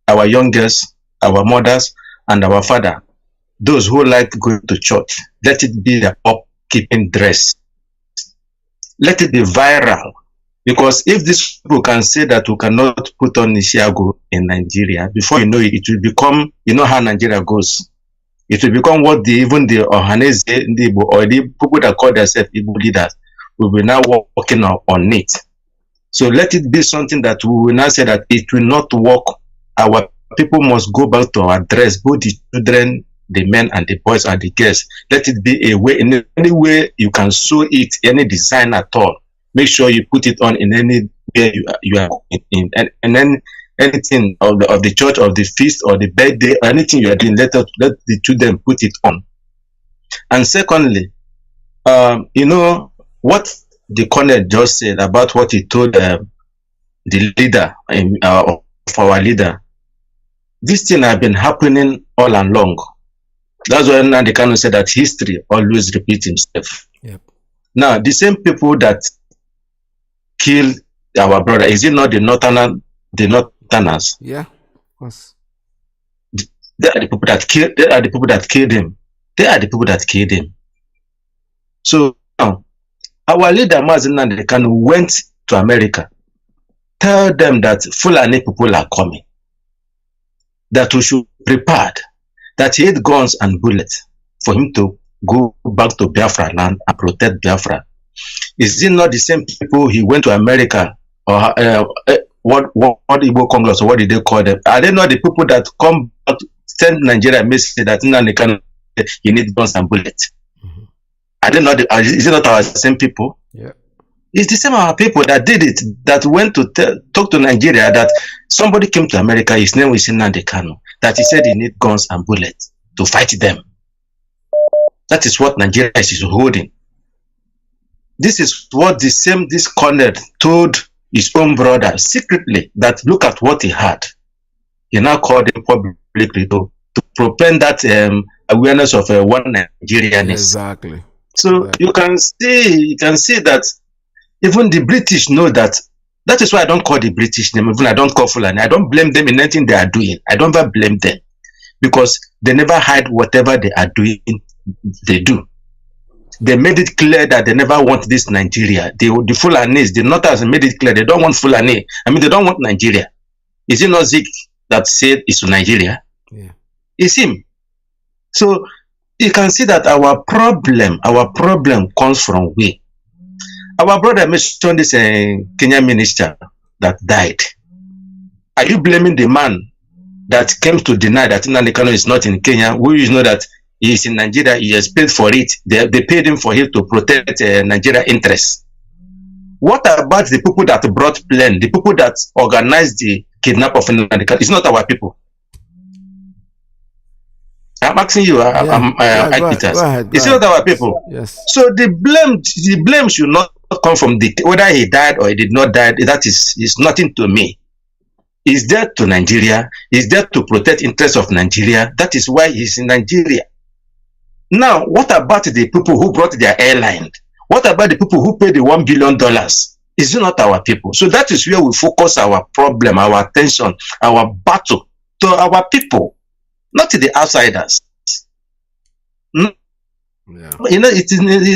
our young girls, our mothers, and our father, those who like going to church, let it be the upkeeping dress. Let it be viral. Because if these people can say that we cannot put on Isiago in Nigeria, before you know it, it will become, you know how Nigeria goes. It will become what even the Ohanese or the people that call themselves Igbo leaders will be now working on it. So let it be something that we will now say that it will not work. Our people must go back to our dress, both the children, the men and the boys and the girls. Let it be a way, in any way you can sew it, any design at all. Make sure you put it on in any way you are in, and then anything of the church, of the feast, or the birthday, or anything you are doing, let the children put it on. And secondly, you know what the colonel just said about what he told the leader of our leader. This thing has been happening all along. That's why Nnamdi Kanu said that history always repeats itself. Yep. Now, the same people that killed our brother, is it not the Northerners? Yeah, of course. They are the people that killed. They are the people that killed him. They are the people that killed him. So now, our leader Mazi Nnamdi Kanu went to America. Tell them that Fulani people are coming. That we should be prepared. That he had guns and bullets for him to go back to Biafra land and protect Biafra. Is it not the same people he went to America or what Igbo Congress or what did they call them? Are they not the people that come back to send Nigeria message that you need guns and bullets? Are they not? Is it not our same people? Yeah. It's the same our people that did it, that went to talk to Nigeria, that somebody came to America, his name was Nnamdi Kanu, that he said he need guns and bullets to fight them. That is what Nigeria is holding. This is what this colonel told his own brother secretly, that look at what he had. He now called him publicly to propel that awareness of one Nigerianness. Exactly. So you can see that even the British know that. That is why I don't call the British name. Even I don't call Fulani. I don't blame them in anything they are doing. I don't ever blame them, because they never hide whatever they are doing. They do. They made it clear that they never want this Nigeria. The Fulanis, the Northerners made it clear they don't want Fulani. I mean, they don't want Nigeria. Is it not Zik that said it's Nigeria? Yeah. It's him. So you can see that our problem comes from where? Our brother mentioned this Kenyan minister that died. Are you blaming the man that came to deny that Nnamdi Kanu is not in Kenya? We know that he is in Nigeria. He has paid for it. They paid him for him to protect Nigeria interests. What about the people that brought plane? The people that organized the kidnap of Nnamdi Kanu? It's not our people. I'm asking you, PETERS. It's not our people. Yes. So the blame should not come from whether he died or he did not die. That is nothing to me. He's there to Nigeria. He's there to protect interests of Nigeria. That is why he's in Nigeria. Now, what about the people who brought their airline? What about the people who paid the $1 billion? Is it not our people? So that is where we focus our problem, our attention, our battle to our people, not to the outsiders. Yeah. You know, it's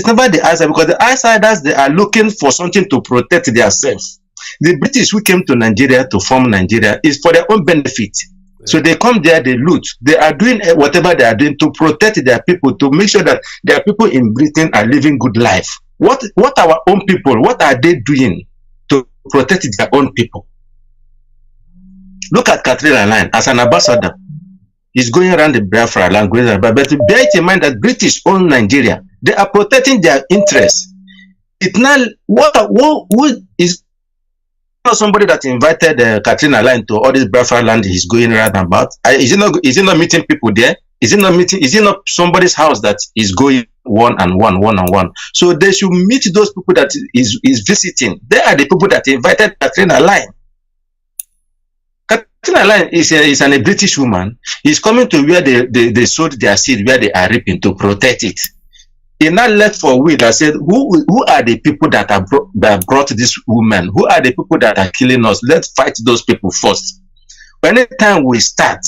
never the outsiders, because the outsiders, they are looking for something to protect themselves. The British who came to Nigeria to form Nigeria is for their own benefit. Yeah. So they come there, they loot. They are doing whatever they are doing to protect their people, to make sure that their people in Britain are living good life. What our own people, what are they doing to protect their own people? Look at Katrina Line as an ambassador. He's going around the Biafra language, but bear it in mind that British own Nigeria. They are protecting their interests. It now what is not somebody that invited Katrina Line to all this Biafra land he's going around about? Is he not meeting people there? Is it not somebody's house that is going one on one? So they should meet those people that is visiting. They are the people that invited Katrina Line. Katrina Line is a British woman. He's coming to where they sowed their seed, where they are reaping, to protect it. He now left for we that said, who are the people that brought this woman? Who are the people that are killing us? Let's fight those people first. Anytime we start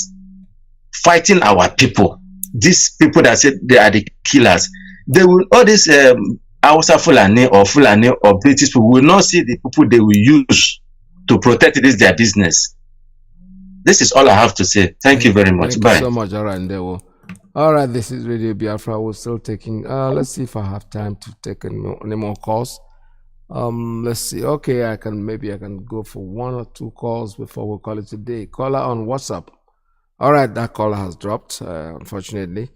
fighting our people, these people that said they are the killers, they will, all these Hausa Fulani or British people will not see the people they will use to protect their business. This is all I have to say. Thank you very much. Bye. Thank you so much. All right, Ndewo. All right, this is Radio Biafra. We're still taking, let's see if I have time to take any more calls. Let's see. Okay, maybe I can go for 1 or 2 calls before we call it a day. Caller on WhatsApp. All right, that caller has dropped, unfortunately.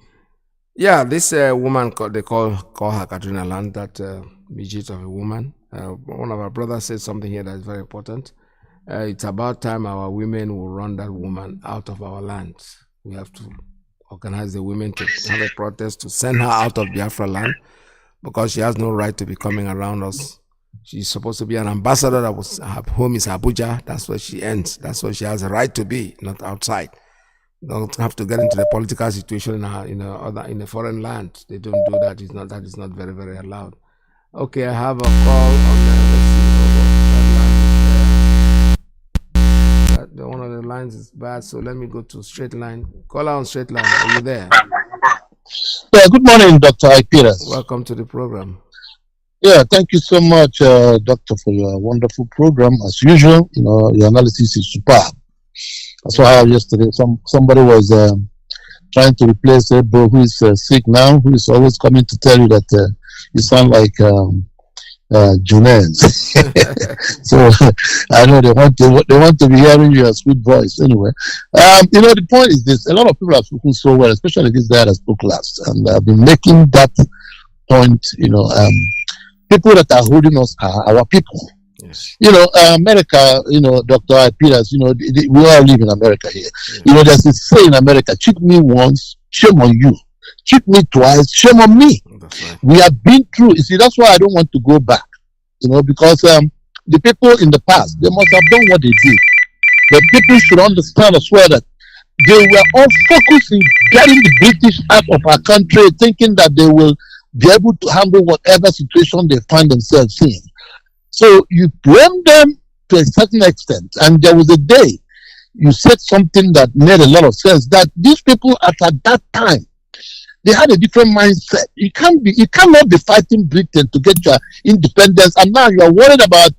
Yeah, this woman, they call her Katrina Land, that midget of a woman. One of our brothers said something here that is very important. It's about time our women will run that woman out of our land. We have to organize the women to have a protest to send her out of Biafra land, because she has no right to be coming around us. She's supposed to be an ambassador. Her home is Abuja. That's where she ends. That's where she has a right to be, not outside. don't have to get into the political situation in a foreign land. They don't do that. That is not very, very allowed. Okay, I have a call on the line. One of the lines is bad, so let me go to straight line. Call on straight line. Are you there? Yeah, good morning, Dr. PETERS. Welcome to the program. Yeah, thank you so much, Doctor, for your wonderful program. As usual, your analysis is superb. I saw yesterday somebody was trying to replace a bro who is sick now, who is always coming to tell you that you sound like Junez. So I know they want to be hearing your sweet voice. Anyway, the point is this: a lot of people have spoken so well, especially this guy that spoke last, and I've been making that point. People that are holding us are our people. Yes. America, Dr. PETERS, we all live in America here. Yeah. There's a saying in America: cheat me once, shame on you. Cheat me twice, shame on me. Right. We have been through. You see, that's why I don't want to go back. Because the people in the past, they must have done what they did. But people should understand as well that they were all focused in getting the British out of our country, thinking that they will be able to handle whatever situation they find themselves in. So you blame them to a certain extent. And there was a day you said something that made a lot of sense, that these people at that time, they had a different mindset. You cannot be fighting Britain to get your independence, and now you are worried about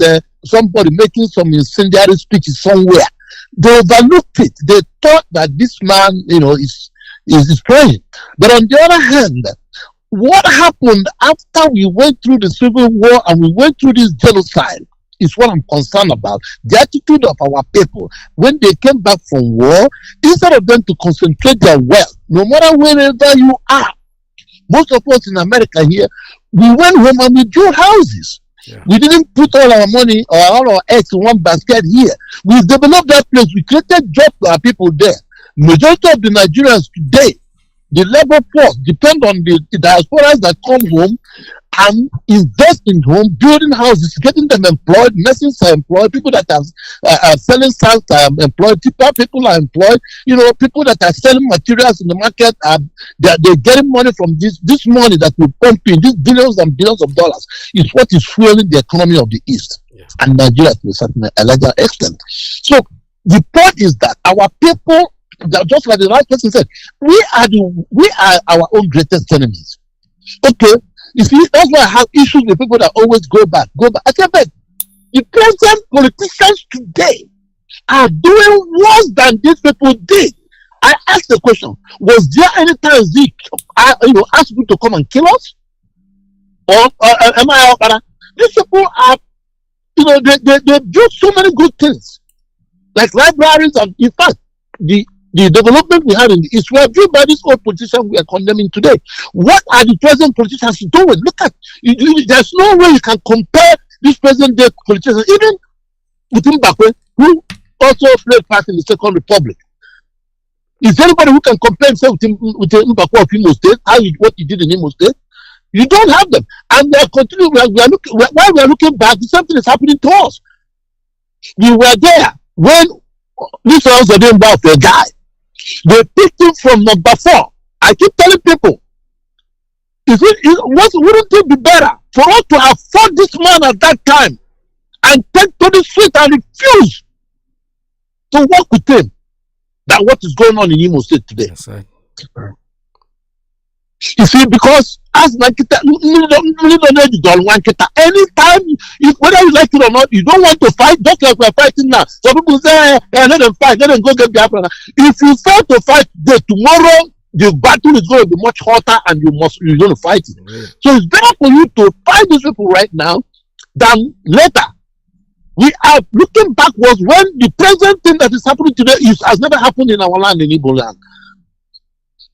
somebody making some incendiary speeches somewhere. They overlooked it. They thought that this man, is praying. But on the other hand, what happened after we went through the Civil War and we went through this genocide is what I'm concerned about. The attitude of our people, when they came back from war, instead of them to concentrate their wealth, no matter wherever you are, most of us in America here, we went home and we built houses. Yeah. We didn't put all our money or all our eggs in one basket here. We developed that place. We created jobs for our people there. Majority of the Nigerians today, the labor force depend on the diasporas that come home and invest in home, building houses, getting them employed. Nurses are employed. People that are selling salt are employed. People are employed. People that are selling materials in the market they're getting money from this money that we pump in. These billions and billions of dollars is what is fueling the economy of the East and Nigeria to a larger extent. So the point is that our people, just like the last person said, we are our own greatest enemies. Okay, you see, that's why I have issues with people that always go back. I said, but the present politicians today are doing worse than these people did. I asked the question: was there any time Zeke, asked people to come and kill us? Or am I out? These people are, they do so many good things, like libraries, and in fact, the development we had in the East were viewed by this old politician we are condemning today. What are the present politicians doing? Look at, there's no way you can compare this present day politicians, even with Mbakwe, who also played part in the Second Republic. Is there anybody who can compare himself with Mbakwe of Imo State, what he did in Imo State? You don't have them. And we are continuing, while we are looking back, something is happening to us. We were there when this was the name of a guy. They picked him from number 4. I keep telling people, wouldn't it be better for us to have fought this man at that time and take to the street and refuse to work with him than what is going on in Imo State today? Yes, right. You see, because as anytime, whether you like it or not, you don't want to fight, just like we're fighting now. Some people say, let them fight, let them go get Biafra. If you start to fight tomorrow, the battle is going to be much hotter and you're going to fight it. Mm-hmm. So it's better for you to fight these people right now than later. We are looking backwards when the present thing that is happening today has never happened in our land, in Igbo land.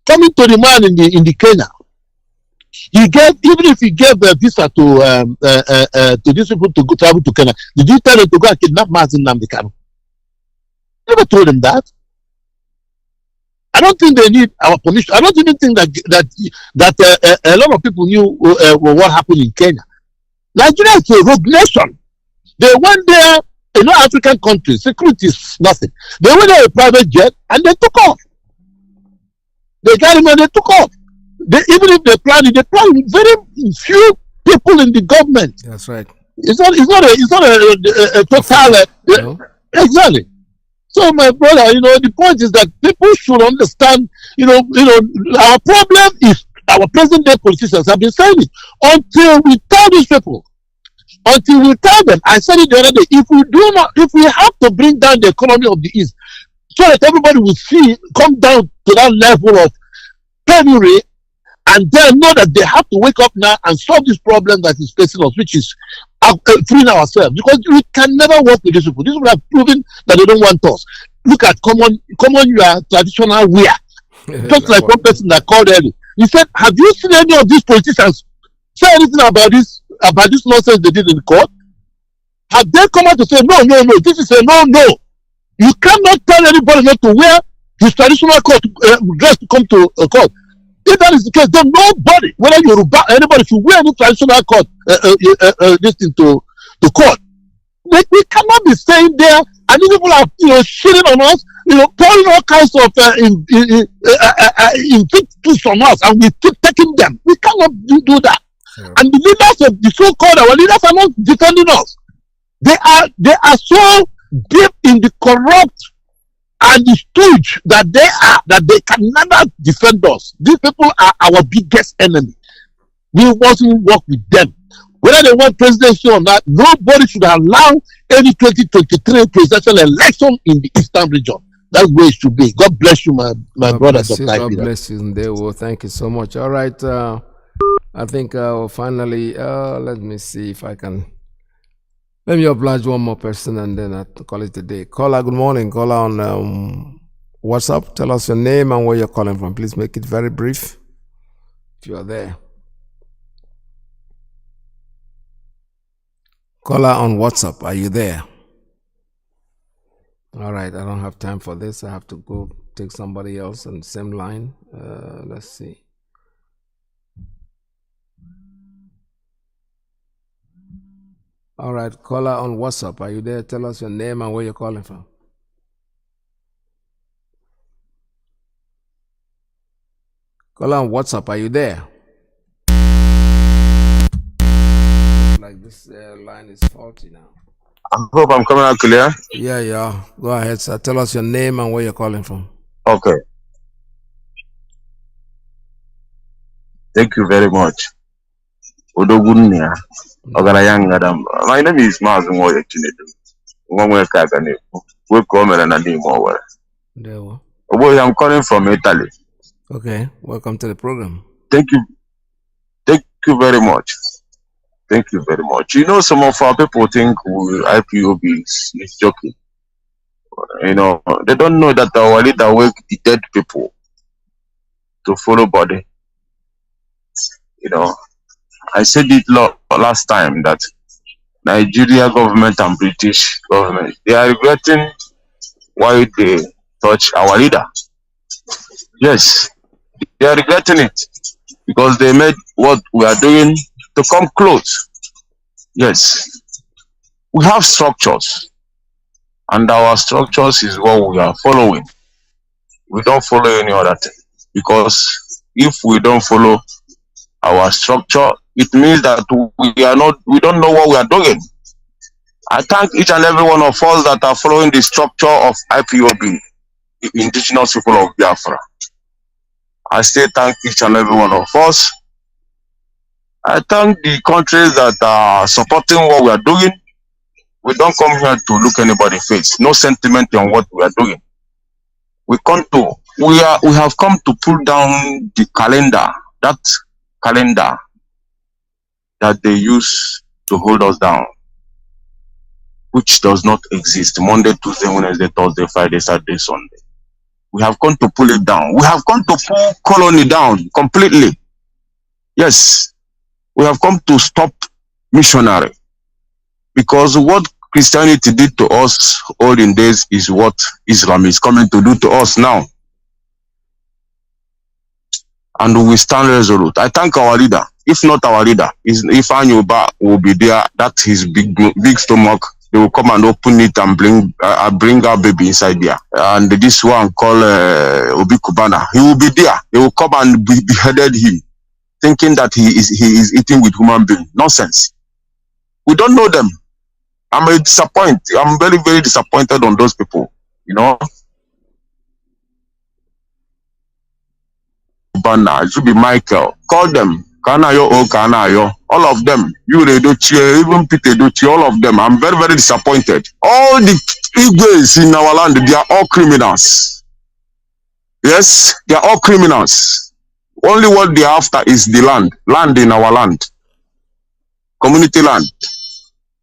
Coming to the man in the Kenya, even if he gave a visa to these people to go travel to Kenya, did you tell them to go and kidnap Mazi Nnamdi Kanu? Never told them that. I don't think they need our permission. I don't even think that a lot of people knew what happened in Kenya. Nigeria is a rogue nation. They went there, African countries, security is nothing. They went there with a private jet and they took off. They got him and they took off. Even if they planned it, they planned with very few people in the government. That's right. It's not a total. Exactly. So my brother, the point is that people should understand. Our problem is our present day politicians have been saying it until we tell these people. Until we tell them, I said it the other day, if we have to bring down the economy of the East, so that everybody will come down to that level of penury, and then know that they have to wake up now and solve this problem that is facing us, which is freeing ourselves. Because we can never work with these people. These people have proven that they don't want us. Look at common traditional wear. Just like one person that called early. He said, have you seen any of these politicians say anything about this nonsense they did in court? Have they come out to say, no, this is a no. You cannot tell anybody not to wear his traditional court dress to come to court. If that is the case, then nobody, whether anybody should wear any traditional court this thing to court. We cannot be staying there, and these people are shitting on us, pouring all kinds of invectives on us, and we keep taking them. We cannot do that. Sure. And the leaders of the so-called our leaders are not defending us. They are so deep in the corrupt and the stooge that they can never defend us. These people are our biggest enemy. We mustn't work with them. Whether they want presidency or not, nobody should allow any 2023 presidential election in the Eastern region. That's where it should be. God bless you, my brother. God bless you, Ndewo. Thank you so much. All right. I think finally, let me see if I can. Let me oblige one more person and then I'll call it a day. Caller, good morning. Caller on WhatsApp. Tell us your name and where you're calling from. Please make it very brief if you are there. Caller on WhatsApp, are you there? All right, I don't have time for this. I have to go take somebody else on the same line. Let's see. All right, caller on WhatsApp, are you there? Tell us your name and where you're calling from. Caller on WhatsApp, are you there? Like this line is faulty now. I hope I'm coming out clear. Yeah. Go ahead, sir. Tell us your name and where you're calling from. Okay. Thank you very much. My name is Mazi IYKE. I'm calling from Italy. Okay, welcome to the program. Thank you very much. Thank you very much. Some of our people think IPOB is joking. They don't know that our leader wake the dead people to follow body. I said it last time that Nigeria government and British government, they are regretting why they touch our leader. Yes, they are regretting it because they made what we are doing to come close. Yes, we have structures, and our structures is what we are following. We don't follow any other thing, because if we don't follow our structure, it means that we don't know what we are doing. I thank each and every one of us that are following the structure of IPOB, the indigenous people of Biafra. I still thank each and every one of us. I thank the countries that are supporting what we are doing. We don't come here to look anybody face. No sentiment on what we are doing. We have come to pull down the calendar, that calendar that they use to hold us down, which does not exist. Monday, Tuesday, Wednesday, Thursday, Friday, Saturday, Sunday. We have come to pull it down. We have come to pull colony down completely. Yes, we have come to stop missionary, because what Christianity did to us olden days is what Islam is coming to do to us now. And we stand resolute. I thank our leader. If not our leader, if Anyuba will be there, that his big stomach, They will come and open it and bring our baby inside there. And this one called Obi Kubana, he will be there. They will come and beheaded him, thinking that he is eating with human being. Nonsense. We don't know them. I'm very, very disappointed on those people. You know. Kubana, it should be Michael. Call them. Kanayo, Kanayo. All of them. You Redochie, even Peter Dochie, all of them. I'm very, very disappointed. All the Igwes in our land, they are all criminals. Yes, they are all criminals. Only what they are after is the land. Land in our land. Community land.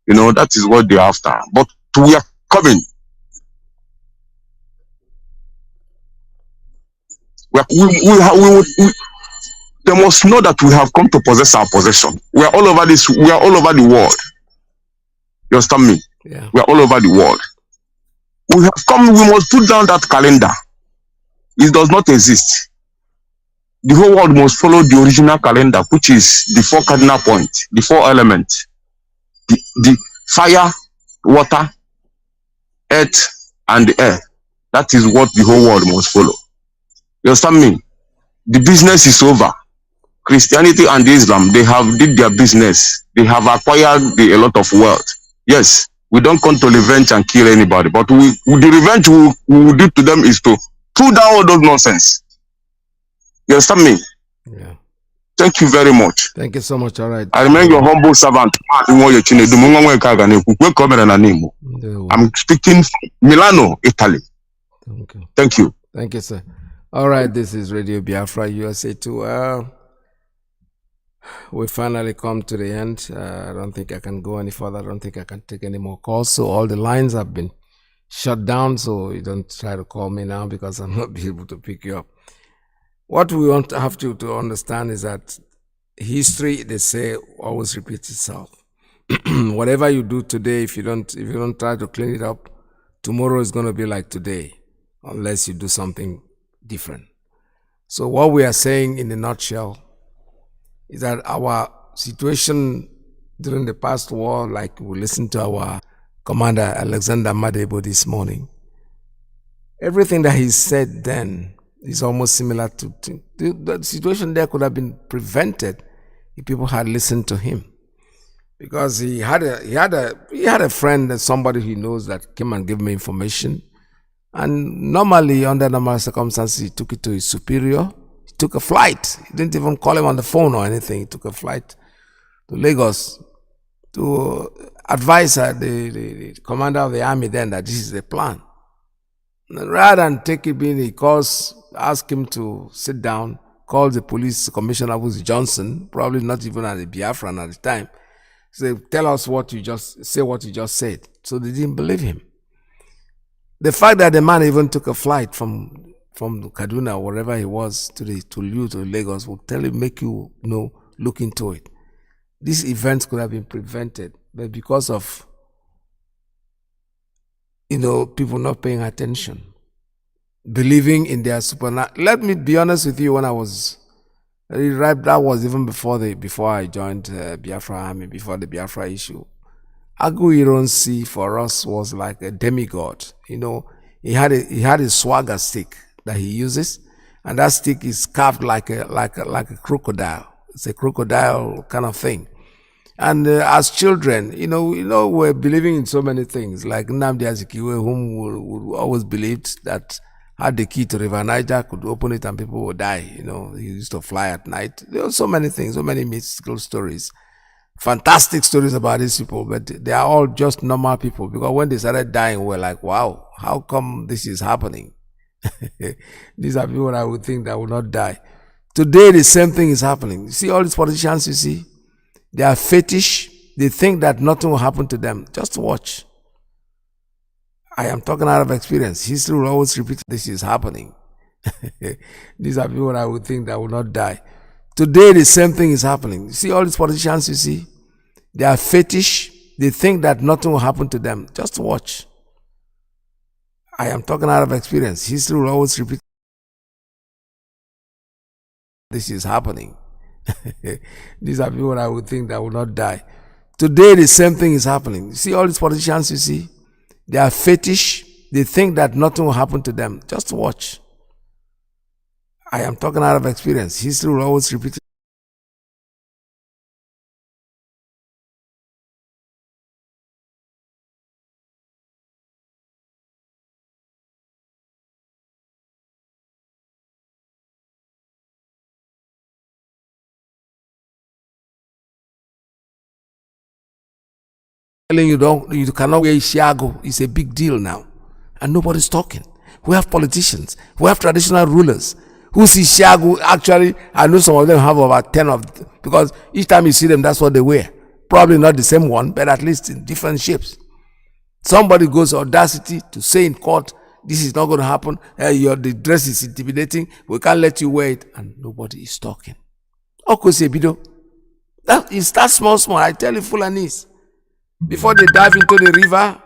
You know, that is what they are after. But we are coming. They must know that we have come to possess our possession. We are all over this. We are all over the world. You understand me? Yeah. We are all over the world. We have come. We must put down that calendar. It does not exist. The whole world must follow the original calendar, which is the 4 cardinal points, the 4 elements, the fire, water, earth, and the air. That is what the whole world must follow. You understand me? The business is over. Christianity and Islam, they have did their business. They have acquired a lot of wealth. Yes, we don't come to revenge and kill anybody, but the revenge we will do to them is to pull down all those nonsense. You understand me? Yeah. Thank you very much. Thank you so much. All right. I remain your humble servant. I'm speaking from Milano, Italy. Thank you. Thank you. Thank you, sir. All right, this is Radio Biafra USA 2. We finally come to the end. I don't think I can go any further. I don't think I can take any more calls. So all the lines have been shut down. So you don't try to call me now because I'm not be able to pick you up. What we want to have to understand is that history, they say, always repeats itself. Whatever you do today, if you don't try to clean it up, tomorrow is going to be like today, unless you do something different. So what we are saying in a nutshell is that our situation during the past war, like we listened to our commander Alexander Madebo this morning, everything that he said then is almost similar to the situation there could have been prevented if people had listened to him, because he had a friend, somebody he knows, that came and gave me information. And normally, under normal circumstances, he took it to his superior. He took a flight. He didn't even call him on the phone or anything. He took a flight to Lagos to advise the commander of the army then that this is the plan. And rather than take it in, he calls, ask him to sit down, call the police commissioner, who's Johnson, probably not even at the Biafran at the time. Say, tell us what you just said. So they didn't believe him. The fact that the man even took a flight from Kaduna, wherever he was, to Lagos, will make you look into it. These events could have been prevented, but because of people not paying attention, believing in their supernatural. Let me be honest with you. When I was that was even before I joined Biafra Army, before the Biafra issue. Agu Ironsi for us was like a demigod. He had a swagger stick that he uses, and that stick is carved like a crocodile. It's a crocodile kind of thing. And as children, we're believing in so many things, like Nnamdi Azikiwe, whom we always believed that had the key to River Niger, could open it and people would die. He used to fly at night. There were so many things, so many mystical stories. Fantastic stories about these people, but they are all just normal people, because when they started dying, we're like, wow, how come this is happening? These are people I would think that would not die. Today, the same thing is happening. You see all these politicians, you see, they are fetish. They think that nothing will happen to them. Just watch. I am talking out of experience. History will always repeat this is happening. These are people I would think that will not die. Today, the same thing is happening. You see all these politicians, you see, they are fetish. They think that nothing will happen to them. Just watch. I am talking out of experience. History will always repeat this is happening. These are people I would think that will not die. Today, the same thing is happening. You see all these politicians you see? They are fetish. They think that nothing will happen to them. Just watch. I am talking out of experience. History will always repeat it. You cannot wear Ishiago. It's a big deal now. And nobody's talking. We have politicians. We have traditional rulers who see Ishiago. Actually, I know some of them have about 10 of them, because each time you see them, that's what they wear. Probably not the same one, but at least in different shapes. Somebody goes audacity to say in court, this is not going to happen. The dress is intimidating. We can't let you wear it. And nobody is talking. That is that small. I tell you, Fulanis. Before they dive into the river,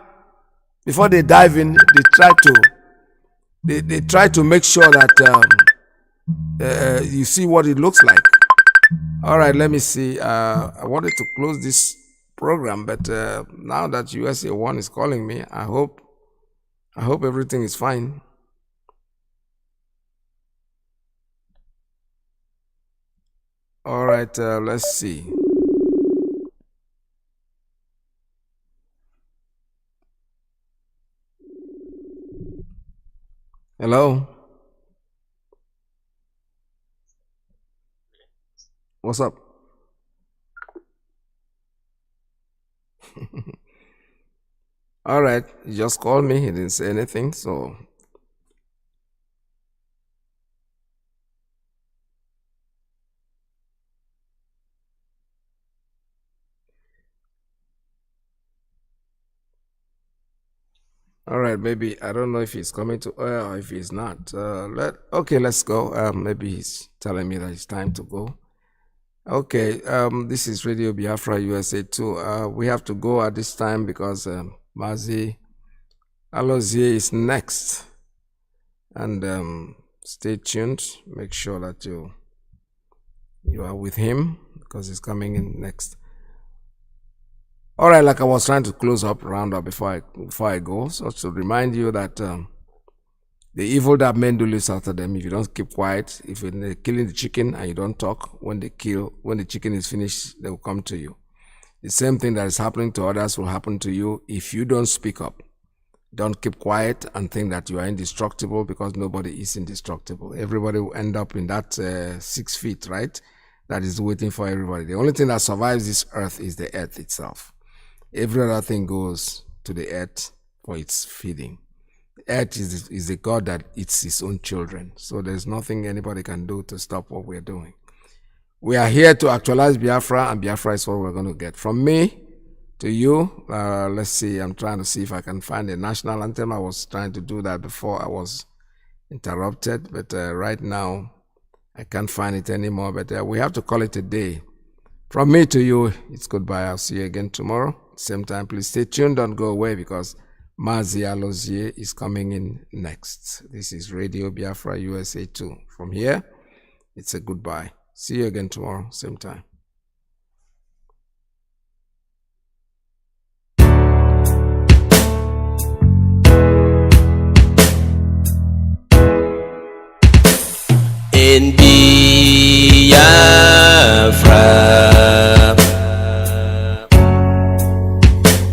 before they dive in, they try to make sure that you see what it looks like. All right, let me see. I wanted to close this program, but now that USA 1 is calling me, I hope everything is fine. All right, let's see. Hello? What's up? All right, he just called me. He didn't say anything, so. All right, maybe, I don't know if he's coming to air or if he's not. Okay, let's go. Maybe he's telling me that it's time to go. Okay, this is Radio Biafra USA 2. We have to go at this time because Mazi IYKE is next. And stay tuned. Make sure that you are with him because he's coming in next. All right, like I was trying to close up, round up before I go. So to remind you that the evil that men do lives after them. If you don't keep quiet, if you're killing the chicken and you don't talk, when the chicken is finished, they will come to you. The same thing that is happening to others will happen to you if you don't speak up. Don't keep quiet and think that you are indestructible, because nobody is indestructible. Everybody will end up in that 6 feet, right? That is waiting for everybody. The only thing that survives this earth is the earth itself. Every other thing goes to the earth for its feeding. Earth is a God that eats his own children. So there's nothing anybody can do to stop what we're doing. We are here to actualize Biafra, and Biafra is what we're going to get. From me to you, let's see, I'm trying to see if I can find a national anthem. I was trying to do that before I was interrupted, but right now I can't find it anymore. But we have to call it a day. From me to you, it's goodbye. I'll see you again tomorrow. Same time, please stay tuned. Don't go away, because Mazi IYKE is coming in next. This is Radio Biafra USA 2. From here, it's a goodbye. See you again tomorrow, same time. In Biafra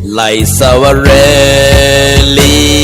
lies our relief.